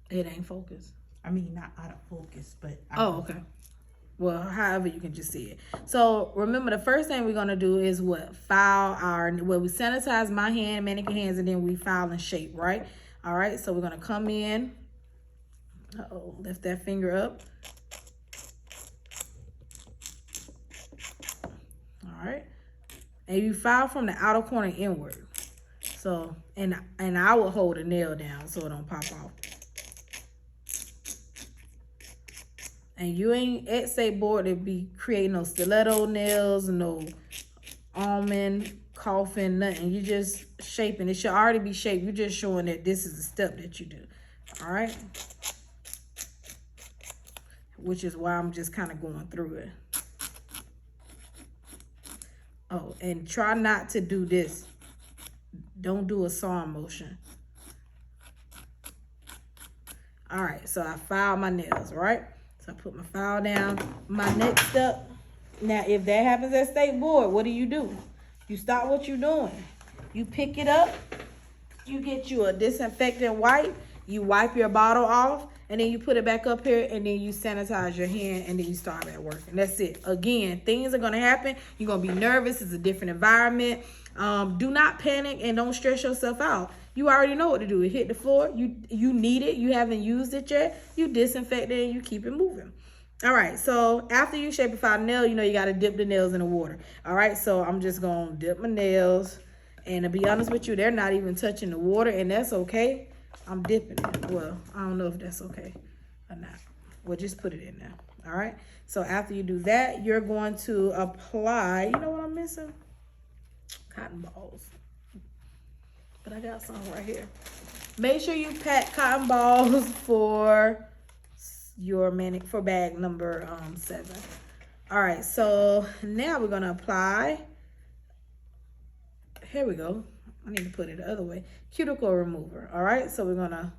It ain't focused. I mean, not out of focus, but. Oh, okay. Well, however you can just see it. So remember, the first thing we're gonna do is what? File our, well, we sanitize my hand, mannequin hands, and then we file and shape, right? All right, so we're gonna come in. Uh-oh, lift that finger up. All right, and you file from the outer corner inward. So, and I will hold a nail down so it don't pop off. And you ain't X8 board to be creating no stiletto nails, no almond, coffin, nothing. You just shaping. It should already be shaped. You're just showing that this is the step that you do. All right? Which is why I'm just kind of going through it. Oh, and try not to do this. Don't do a saw motion. All right, so I filed my nails, right? So I put my file down. My next step, now if that happens at state board, what do? You stop what you're doing. You pick it up, you get you a disinfectant wipe, you wipe your bottle off, and then you put it back up here, and then you sanitize your hand, and then you start at work. And that's it. Again, things are gonna happen. You're gonna be nervous. It's a different environment. Do not panic and don't stress yourself out. You already know what to do. It hit the floor. You need it. You haven't used it yet. You disinfect it and you keep it moving. All right. So after you shape a file nail, you know you got to dip the nails in the water. All right. So I'm just going to dip my nails. And to be honest with you, they're not even touching the water, and that's okay. I'm dipping it. Well, I don't know if that's okay or not. Well, just put it in there. All right. So after you do that, you're going to apply. You know what I'm missing? Cotton balls. But I got some right here. Make sure you pack cotton balls for your for bag number 7. All right, so now we're gonna apply. Here we go. I need to put it the other way. Cuticle remover. All right, so we're gonna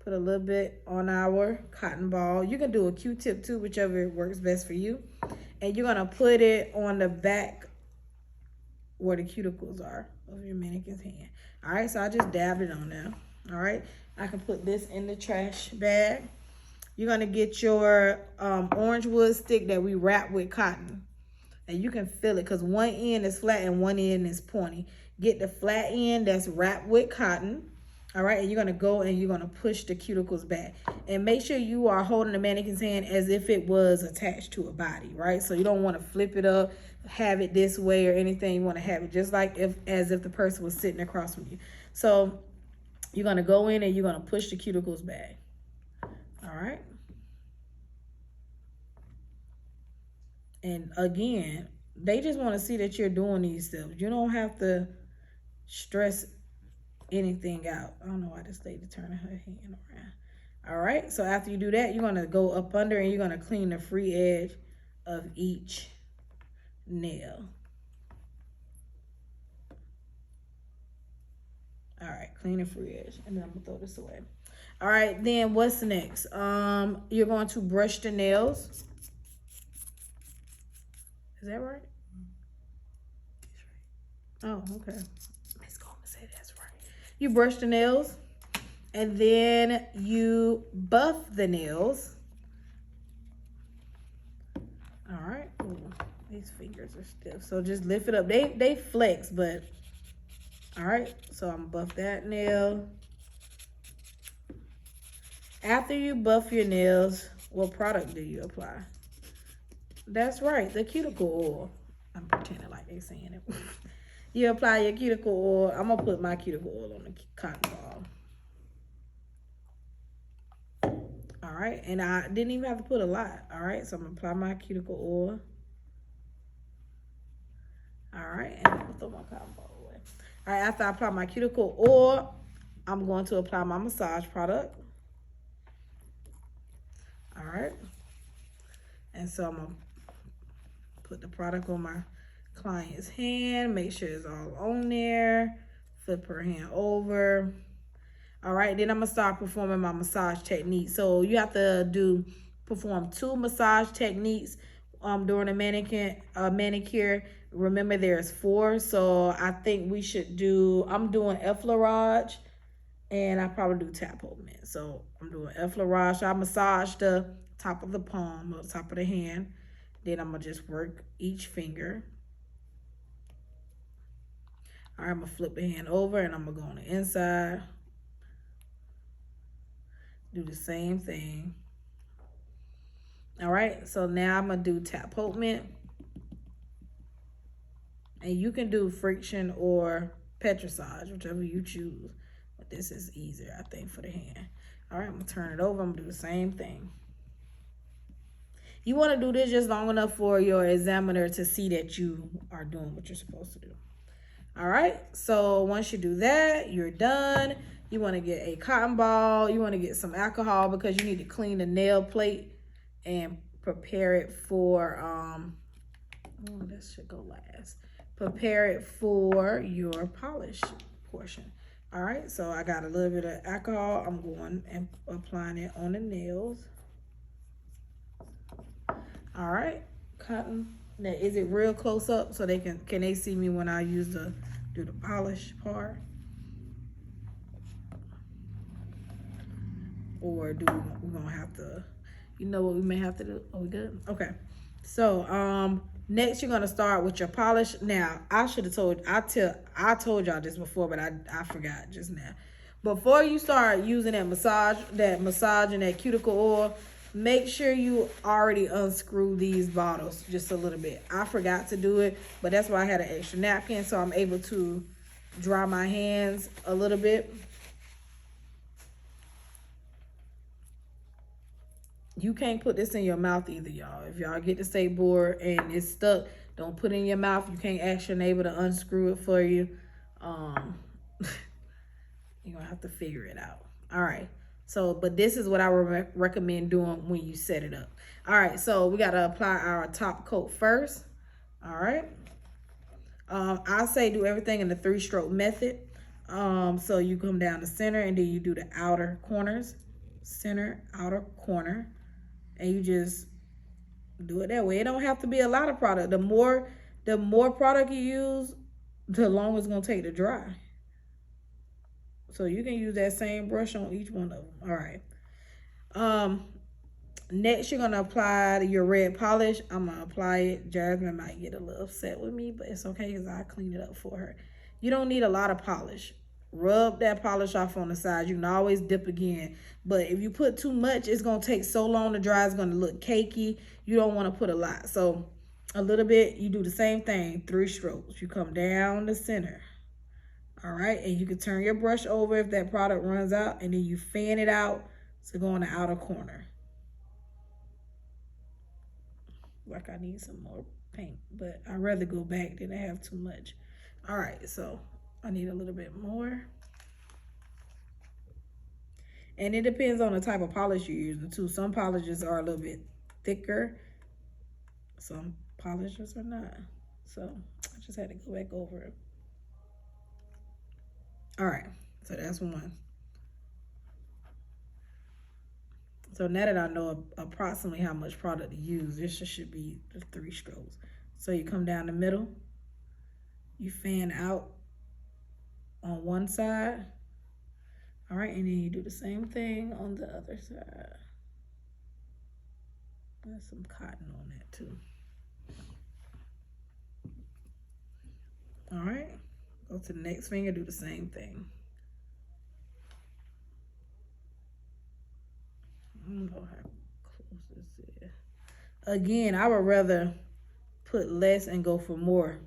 put a little bit on our cotton ball. You can do a Q-tip too, whichever works best for you. And you're gonna put it on the back where the cuticles are of your mannequin's hand. All right, so I just dabbed it on there. All right, I can put this in the trash bag. You're gonna get your orange wood stick that we wrap with cotton, and you can feel it because one end is flat and one end is pointy. Get the flat end that's wrapped with cotton. All right, and you're gonna go and you're gonna push the cuticles back, and make sure you are holding the mannequin's hand as if it was attached to a body, right? So you don't want to flip it up, have it this way or anything. You want to have it just like as if the person was sitting across from you. So you're gonna go in and you're gonna push the cuticles back. All right. And again, they just want to see that you're doing these steps. You don't have to stress anything out. I don't know why this lady turning her hand around. All right, so after you do that, you're gonna go up under and you're gonna clean the free edge of each nail. All right, clean the free edge, and then I'm gonna throw this away. All right, then what's next? You're going to brush the nails. Is that right? Oh, okay. Miss Coleman said that's right. You brush the nails, and then you buff the nails. All right. Ooh, these fingers are stiff, so just lift it up. They flex, but all right. So I'm gonna buff that nail. After you buff your nails, what product do you apply? That's right, the cuticle oil. I'm pretending like they're saying it. You apply your cuticle oil. I'm gonna put my cuticle oil on the cotton ball. All right, and I didn't even have to put a lot. All right, so I'm gonna apply my cuticle oil. All right, and I'm gonna throw my cotton ball away. All right, after I apply my cuticle oil, I'm going to apply my massage product. All right, and so I'm gonna put the product on my client's hand, make sure it's all on there, flip her hand over. All right, then I'm gonna start performing my massage technique. So you have to perform 2 massage techniques during a manicure. Remember, there's 4, so I think we should I'm doing effleurage, and I probably do tap movement. So I'm doing effleurage. So I massage the top of the palm or the top of the hand. Then I'm gonna just work each finger. All right, I'm gonna flip the hand over, and I'm gonna go on the inside. Do the same thing. All right, so now I'm gonna do tap movement. And you can do friction or petrissage, whichever you choose. But this is easier, I think, for the hand. All right, I'm gonna turn it over. I'm gonna do the same thing. You wanna do this just long enough for your examiner to see that you are doing what you're supposed to do. All right, so once you do that, you're done. You wanna get a cotton ball. You wanna get some alcohol because you need to clean the nail plate and prepare it for, this should go last. Prepare it for your polish portion. All right, so I got a little bit of alcohol. I'm going and applying it on the nails. All right, cotton. Now, is it real close up so they can they see me when I do the polish part? Or we're gonna have to, you know what we may have to do? Are we good? Okay. So next you're gonna start with your polish. Now I should have told y'all this before, but I forgot just now. Before you start using that massage and that cuticle oil, make sure you already unscrew these bottles just a little bit. I forgot to do it, but that's why I had an extra napkin, so I'm able to dry my hands a little bit. You can't put this in your mouth either, y'all. If y'all get to stay bored and it's stuck, don't put it in your mouth. You can't ask your neighbor to unscrew it for you. You're gonna have to figure it out. All right. So, but this is what I would recommend doing when you set it up. All right. So we gotta apply our top coat first. All right. I say do everything in the 3-stroke method. So you come down the center and then you do the outer corners, center, outer corner. And you just do it that way. It don't have to be a lot of product. The more product you use, the longer it's gonna take to dry. So you can use that same brush on each one of them. All right. Next you're gonna apply your red polish. I'm gonna apply it. Jasmine might get a little upset with me, but it's okay because I clean it up for her. You don't need a lot of polish. Rub that polish off on the side. You can always dip again. But if you put too much, it's going to take so long to dry. It's going to look cakey. You don't want to put a lot. So a little bit, you do the same thing, 3 strokes. You come down the center. All right. And you can turn your brush over if that product runs out. And then you fan it out to go in the outer corner. Like I need some more paint. But I'd rather go back than to have too much. All right. So I need a little bit more. And it depends on the type of polish you're using too. Some polishes are a little bit thicker. Some polishes are not. So I just had to go back over it. All right. So that's one. So now that I know approximately how much product to use, this should be the 3 strokes. So you come down the middle, you fan out on one side. All right, and then you do the same thing on the other side. There's some cotton on that too. All right, go to the next finger, do the same thing. I don't know how close this is. Again, I would rather put less and go for more.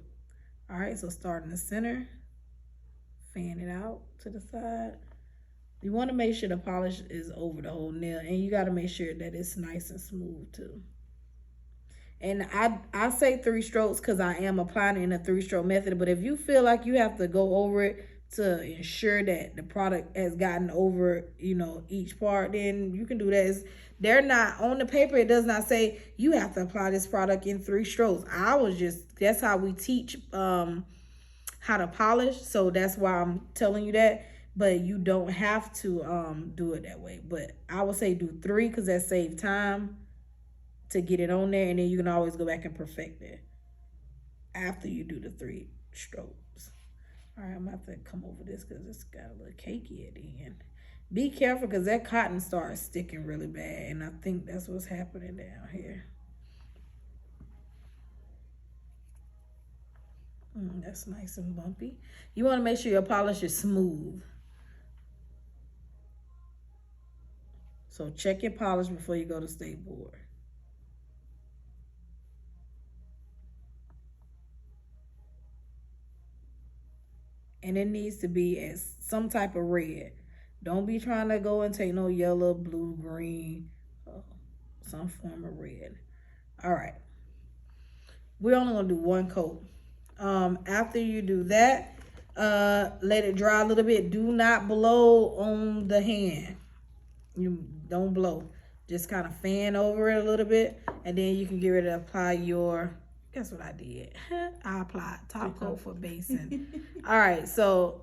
All right, so start in the center, fan it out to the side. You want to make sure the polish is over the whole nail, and you got to make sure that it's nice and smooth too. And I say 3 strokes because I am applying it in a 3-stroke method, but if you feel like you have to go over it to ensure that the product has gotten over, you know, each part, then you can do that. They're not on the paper. It does not say you have to apply this product in 3 strokes. That's how we teach how to polish. So that's why I'm telling you that. But you don't have to do it that way. But I would say do 3 because that saves time to get it on there, and then you can always go back and perfect it after you do the 3 strokes. All right, I'm about to come over this because it's got a little cakey at the end. Be careful because that cotton starts sticking really bad, and I think that's what's happening down here. That's nice and bumpy. You want to make sure your polish is smooth. So check your polish before you go to state board. And it needs to be as some type of red. Don't be trying to go and take no yellow, blue, green, some form of red. All right. We're only going to do 1 coat. After you do that, let it dry a little bit. Do not blow on the hand. You don't blow. Just kind of fan over it a little bit, and then you can get ready to apply your, guess what I did? I applied top coat for basing. All right, so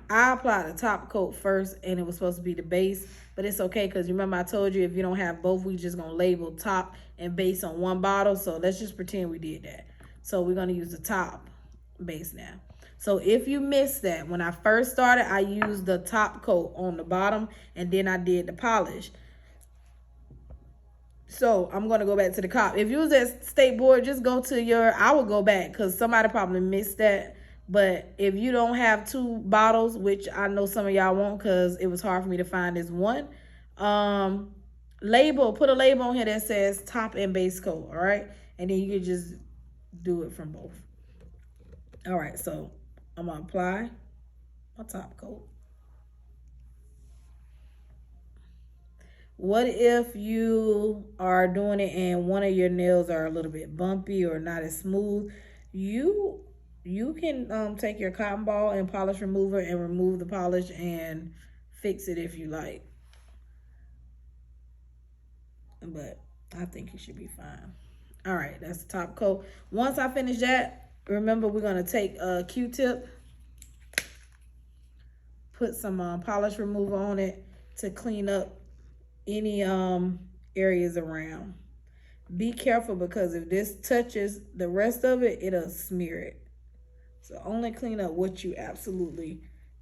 I applied the top coat first, and it was supposed to be the base, but it's okay because you remember I told you if you don't have both, we just gonna label top and base on one bottle. So let's just pretend we did that. So we're gonna use the top base now. So if you missed that, when I first started, I used the top coat on the bottom, and then I did the polish. So I'm going to go back to the cop. If you was at state board, just go to your, I would go back because somebody probably missed that. But if you don't have 2 bottles, which I know some of y'all won't because it was hard for me to find this one, put a label on here that says top and base coat, all right? And then you can just do it from both. All right, so I'm going to apply my top coat. What if you are doing it and one of your nails are a little bit bumpy or not as smooth? You can take your cotton ball and polish remover and remove the polish and fix it if you like. But I think it should be fine. All right, that's the top coat. Once I finish that, remember we're going to take a Q-tip, put some polish remover on it to clean up any areas around. Be careful because if this touches the rest of it, it'll smear it. So only clean up what you absolutely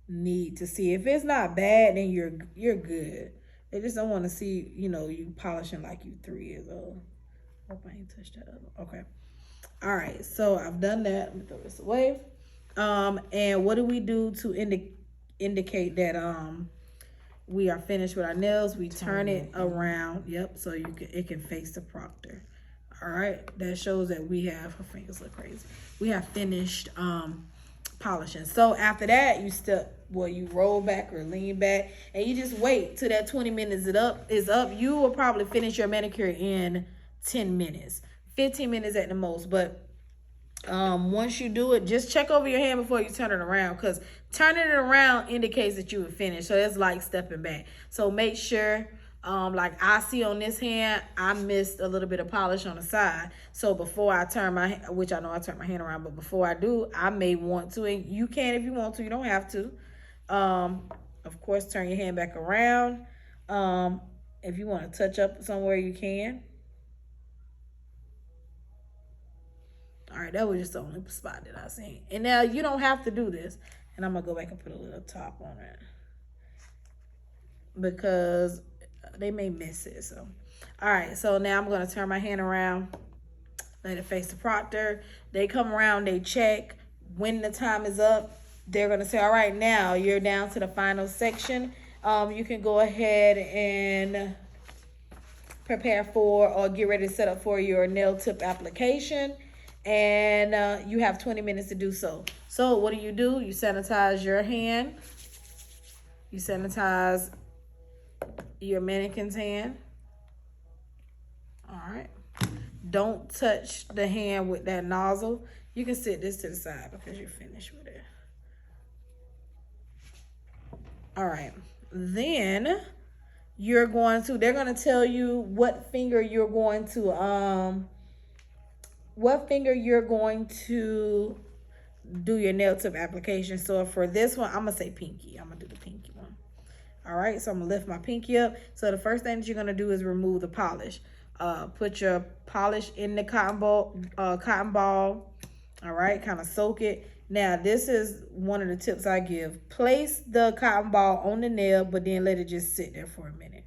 need to see. If it's not bad, then you're good. They just don't want to see, you know, you polishing like you 3 years old. Hope I ain't touched that other. Okay. All right. So I've done that. Let me throw this away. And what do we do to indicate that we are finished with our nails? We turn it around. Yep. So it can face the proctor. All right. That shows that we have, her fingers look crazy. We have finished polishing. So after that, you roll back or lean back and you just wait till that 20 minutes is up. You will probably finish your manicure in 10 minutes, 15 minutes at the most. But once you do it, just check over your hand before you turn it around, because turning it around indicates that you have finished. So it's like stepping back. So make sure, like I see on this hand, I missed a little bit of polish on the side. So before I turn which I know I turn my hand around, but before I do, I may want to, and you can if you want to, you don't have to. Of course, turn your hand back around. If you want to touch up somewhere, you can. All right, that was just the only spot that I seen. And now you don't have to do this. And I'm gonna go back and put a little top on it because they may miss it. So, all right. So now I'm gonna turn my hand around, let it face the proctor. They come around, they check. When the time is up, they're gonna say, "All right, now you're down to the final section. You can go ahead and prepare for or get ready to set up for your nail tip application." And you have 20 minutes to do so. So what do? You sanitize your hand. You sanitize your mannequin's hand. All right. Don't touch the hand with that nozzle. You can sit this to the side because you're finished with it. All right. Then they're going to tell you what finger you're going to do your nail tip application. So for this one, I'm gonna say pinky. I'm gonna do the pinky one. All right, so I'm gonna lift my pinky up. So the first thing that you're gonna do is remove the polish. Put your polish in the cotton ball. All right, kind of soak it. Now this is one of the tips I give. Place the cotton ball on the nail, but then let it just sit there for a minute.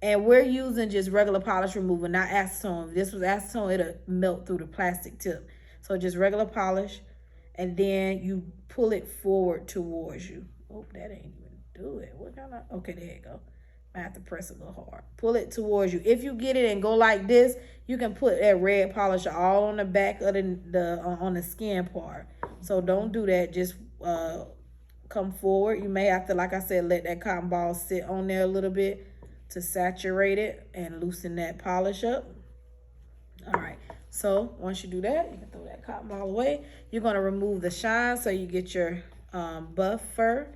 And we're using just regular polish remover, not acetone. If this was acetone, it'll melt through the plastic tip. So just regular polish, and then you pull it forward towards you. Oh, that ain't even do it. What kind of? Okay, there you go. I have to press a little hard. Pull it towards you. If you get it and go like this, you can put that red polish all on the back of on the skin part. So don't do that. Just come forward. You may have to, like I said, let that cotton ball sit on there a little bit to saturate it and loosen that polish up. All right, so once you do that, you can throw that cotton ball away. You're going to remove the shine so you get your buffer.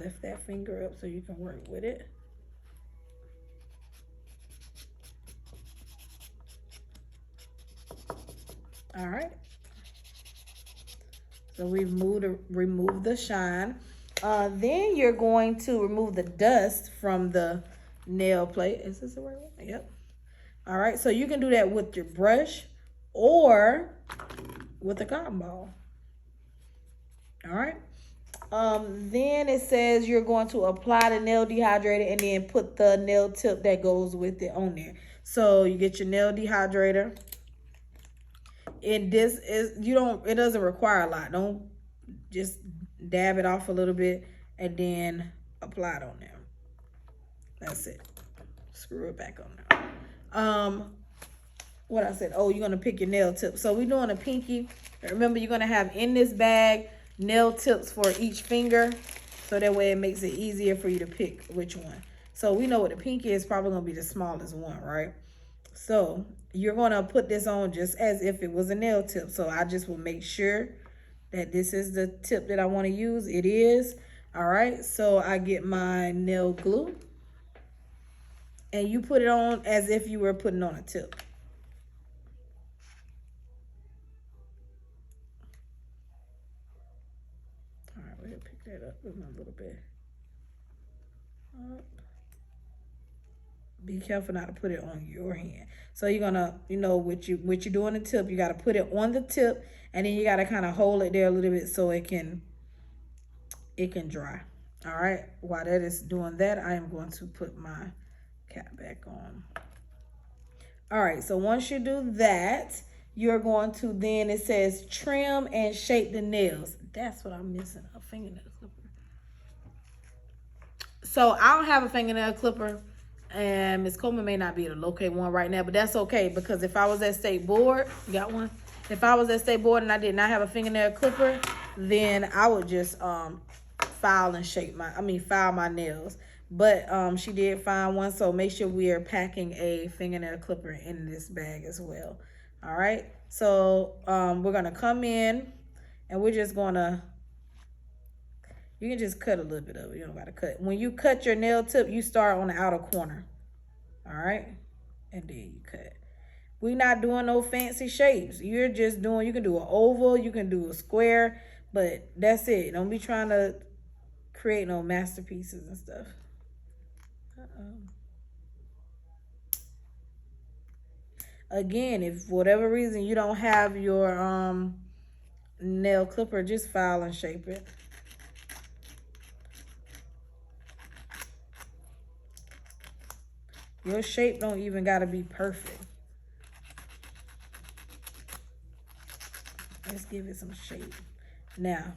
Lift that finger up so you can work with it. All right, so we've removed the shine. Then you're going to remove the dust from the nail plate. Is this the right one? Yep. All right, so you can do that with your brush or with a cotton ball. All right. Then it says you're going to apply the nail dehydrator and then put the nail tip that goes with it on there. So you get your nail dehydrator. And it doesn't require a lot. Don't just dab it off a little bit and then apply it on there. That's it. Screw it back on there. What I said, you're gonna pick your nail tip. So we're doing a pinky. Remember, you're gonna have in this bag nail tips for each finger, so that way it makes it easier for you to pick which one. So we know what the pinky is probably gonna be the smallest one, right? So you're gonna put this on just as if it was a nail tip. So I just will make sure that this is the tip that I want to use. It is. All right, so I get my nail glue and you put it on as if you were putting on a tip. All right, we're gonna pick that up with my little bit. Be careful not to put it on your hand. So you're gonna, what you're doing the tip, you gotta put it on the tip, and then you gotta kind of hold it there a little bit so it can dry. All right. While that is doing that, I am going to put my cap back on. All right. So once you do that, you're going to then, it says trim and shape the nails. That's what I'm missing, a fingernail clipper. So I don't have a fingernail clipper. And Miss Coleman may not be able to locate one right now, but that's okay, because if I was at State Board, you got one? If I was at State Board and I did not have a fingernail clipper, then I would just file my nails. But she did find one, so make sure we are packing a fingernail clipper in this bag as well. All right, so we're gonna come in and we're just gonna, you can just cut a little bit of it. You don't gotta cut. When you cut your nail tip, you start on the outer corner. All right? And then you cut. We're not doing no fancy shapes. You're just doing, you can do an oval, you can do a square, But that's it. Don't be trying to create no masterpieces and stuff. Again, if for whatever reason you don't have your nail clipper, just file and shape it. Your shape don't even gotta be perfect. Let's give it some shape. Now,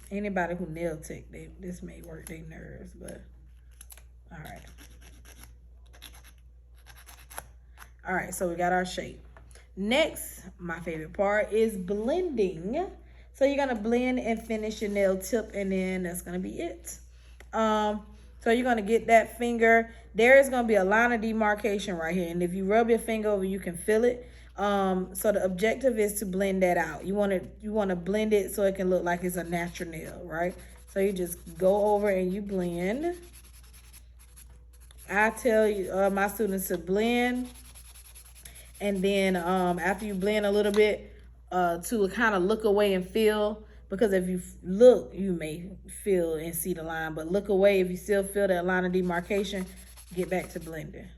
anybody who nail tech, this may work their nerves, but all right. All right, so we got our shape. Next, my favorite part is blending. So you're gonna blend and finish your nail tip, and then that's gonna be it. So you're gonna get that finger. There is gonna be a line of demarcation right here, and if you rub your finger over, you can feel it. So the objective is to blend that out. You wanna blend it so it can look like it's a natural nail, right? So you just go over and you blend. I tell you, my students to blend. And then after you blend a little bit, to kind of look away and feel, because if you look, you may feel and see the line, but look away. If you still feel that line of demarcation, get back to blending.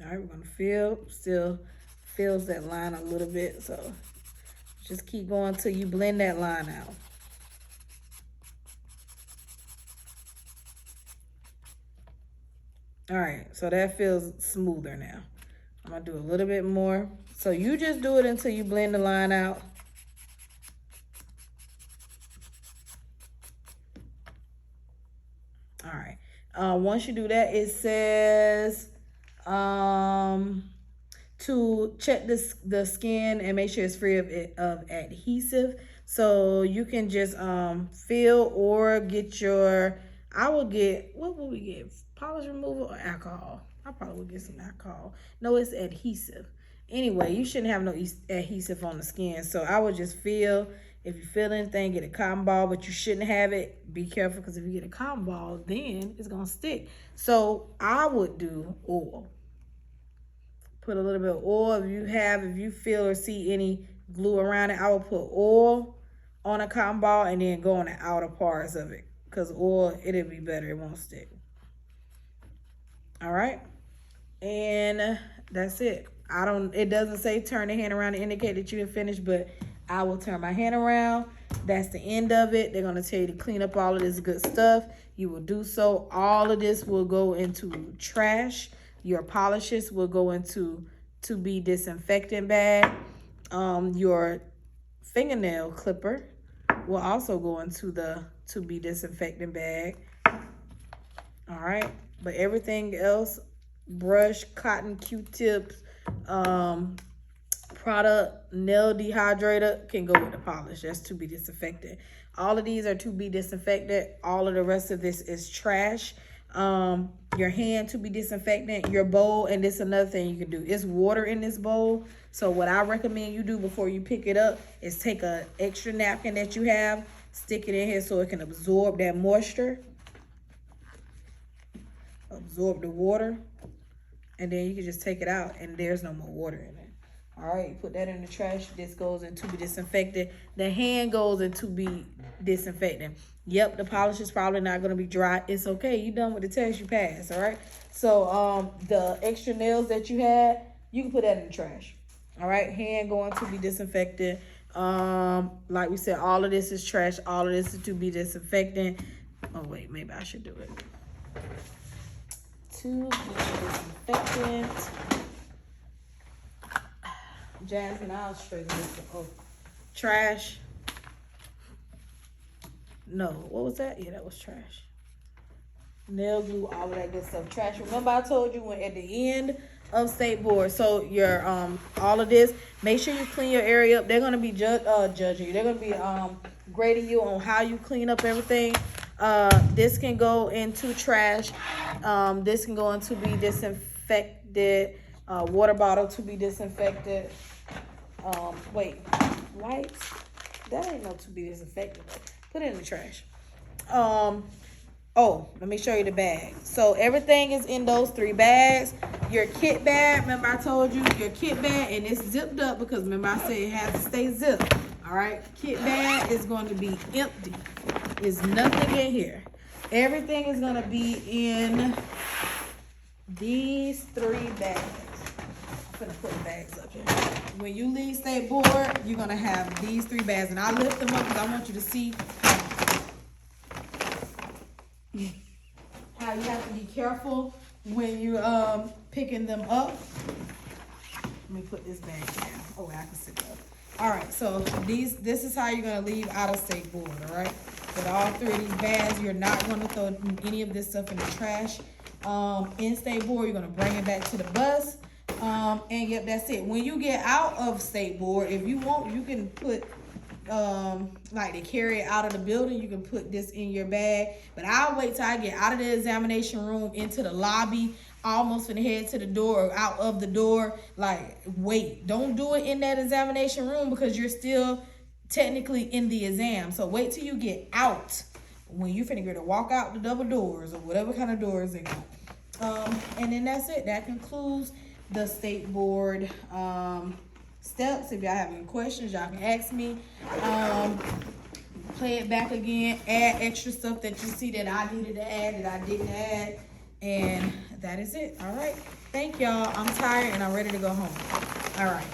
All right, we're gonna still feels that line a little bit, so just keep going till you blend that line out. All right, so that feels smoother now. I'm gonna do a little bit more. So you just do it until you blend the line out. All right, once you do that, it says to check the skin and make sure it's free of adhesive. So you can just feel or get your, I will get, what will we get? Polish removal or alcohol? I probably would get some alcohol. No, it's adhesive. Anyway, you shouldn't have no adhesive on the skin. So I would just feel, if you feel anything, get a cotton ball, but you shouldn't have it. Be careful, because if you get a cotton ball, then it's gonna stick. So I would do oil. Put a little bit of oil. If you feel or see any glue around it, I would put oil on a cotton ball and then go on the outer parts of it, because oil, it'll be better, it won't stick. All right, and that's it. It doesn't say turn the hand around to indicate that you have finished, but I will turn my hand around. That's the end of it. They're going to tell you to clean up all of this good stuff. You will do so. All of this will go into trash. Your polishes will go into to be disinfectant bag. Your fingernail clipper will also go into the to be disinfectant bag. All right, but everything else, brush, cotton, Q-tips, product, nail dehydrator, can go with the polish. That's to be disinfected. All of these are to be disinfected. All of the rest of this is trash. Your hand to be disinfectant, your bowl, and this is another thing you can do. It's water in this bowl. So what I recommend you do before you pick it up is take an extra napkin that you have, stick it in here so it can absorb that moisture. Absorb the water, and then you can just take it out and there's no more water in it. All right, you put that in the trash. This goes into be disinfected. The hand goes into be disinfectant. Yep, the polish is probably not going to be dry. It's okay. You done with the test, you passed. All right, so the extra nails that you had, you can put that in the trash. All right, hand going to be disinfected. Like we said, all of this is trash. All of this is to be disinfectant. Oh wait, maybe I should do it. To be disinfectant. Jasmine, I'll straighten this up. Oh, trash. No, what was that? Yeah, that was trash. Nail glue, all of that good stuff. Trash. Remember I told you when at the end of state board. So your all of this, make sure you clean your area up. They're gonna be judging you. They're gonna be grading you on how you clean up everything. This can go into trash. This can go into be disinfected. Water bottle to be disinfected. Wait, wipes? That ain't no to be disinfected. Put it in the trash. Oh, let me show you the bag. So everything is in those 3 bags. your kit bag. Remember I told you your kit bag, and it's zipped up because remember I said it has to stay zipped. All right, kit bag is going to be empty. There's nothing in here. Everything is going to be in these 3 bags. I'm gonna put the bags up here. When you leave state board, you're gonna have these 3 bags, and I lift them up because I want you to see how you have to be careful when you're picking them up. Let me put this bag down. Oh, I can sit up. All right, so this is how you're gonna leave out of state board. All right, with all 3 of these bags, you're not gonna throw any of this stuff in the trash. In state board, you're gonna bring it back to the bus. And yep, that's it. When you get out of state board, if you want, you can put like to carry it out of the building, you can put this in your bag. But I'll wait till I get out of the examination room into the lobby, almost from the head to the door or out of the door. Like, wait, don't do it in that examination room because you're still technically in the exam. So wait till you get out when you're finna get to walk out the double doors or whatever kind of doors they got. And then that's it. That concludes the state board steps. If y'all have any questions, y'all can ask me. Play it back again, add extra stuff that you see that I needed to add that I didn't add, and that is it. All right, thank y'all. I'm tired and I'm ready to go home. All right.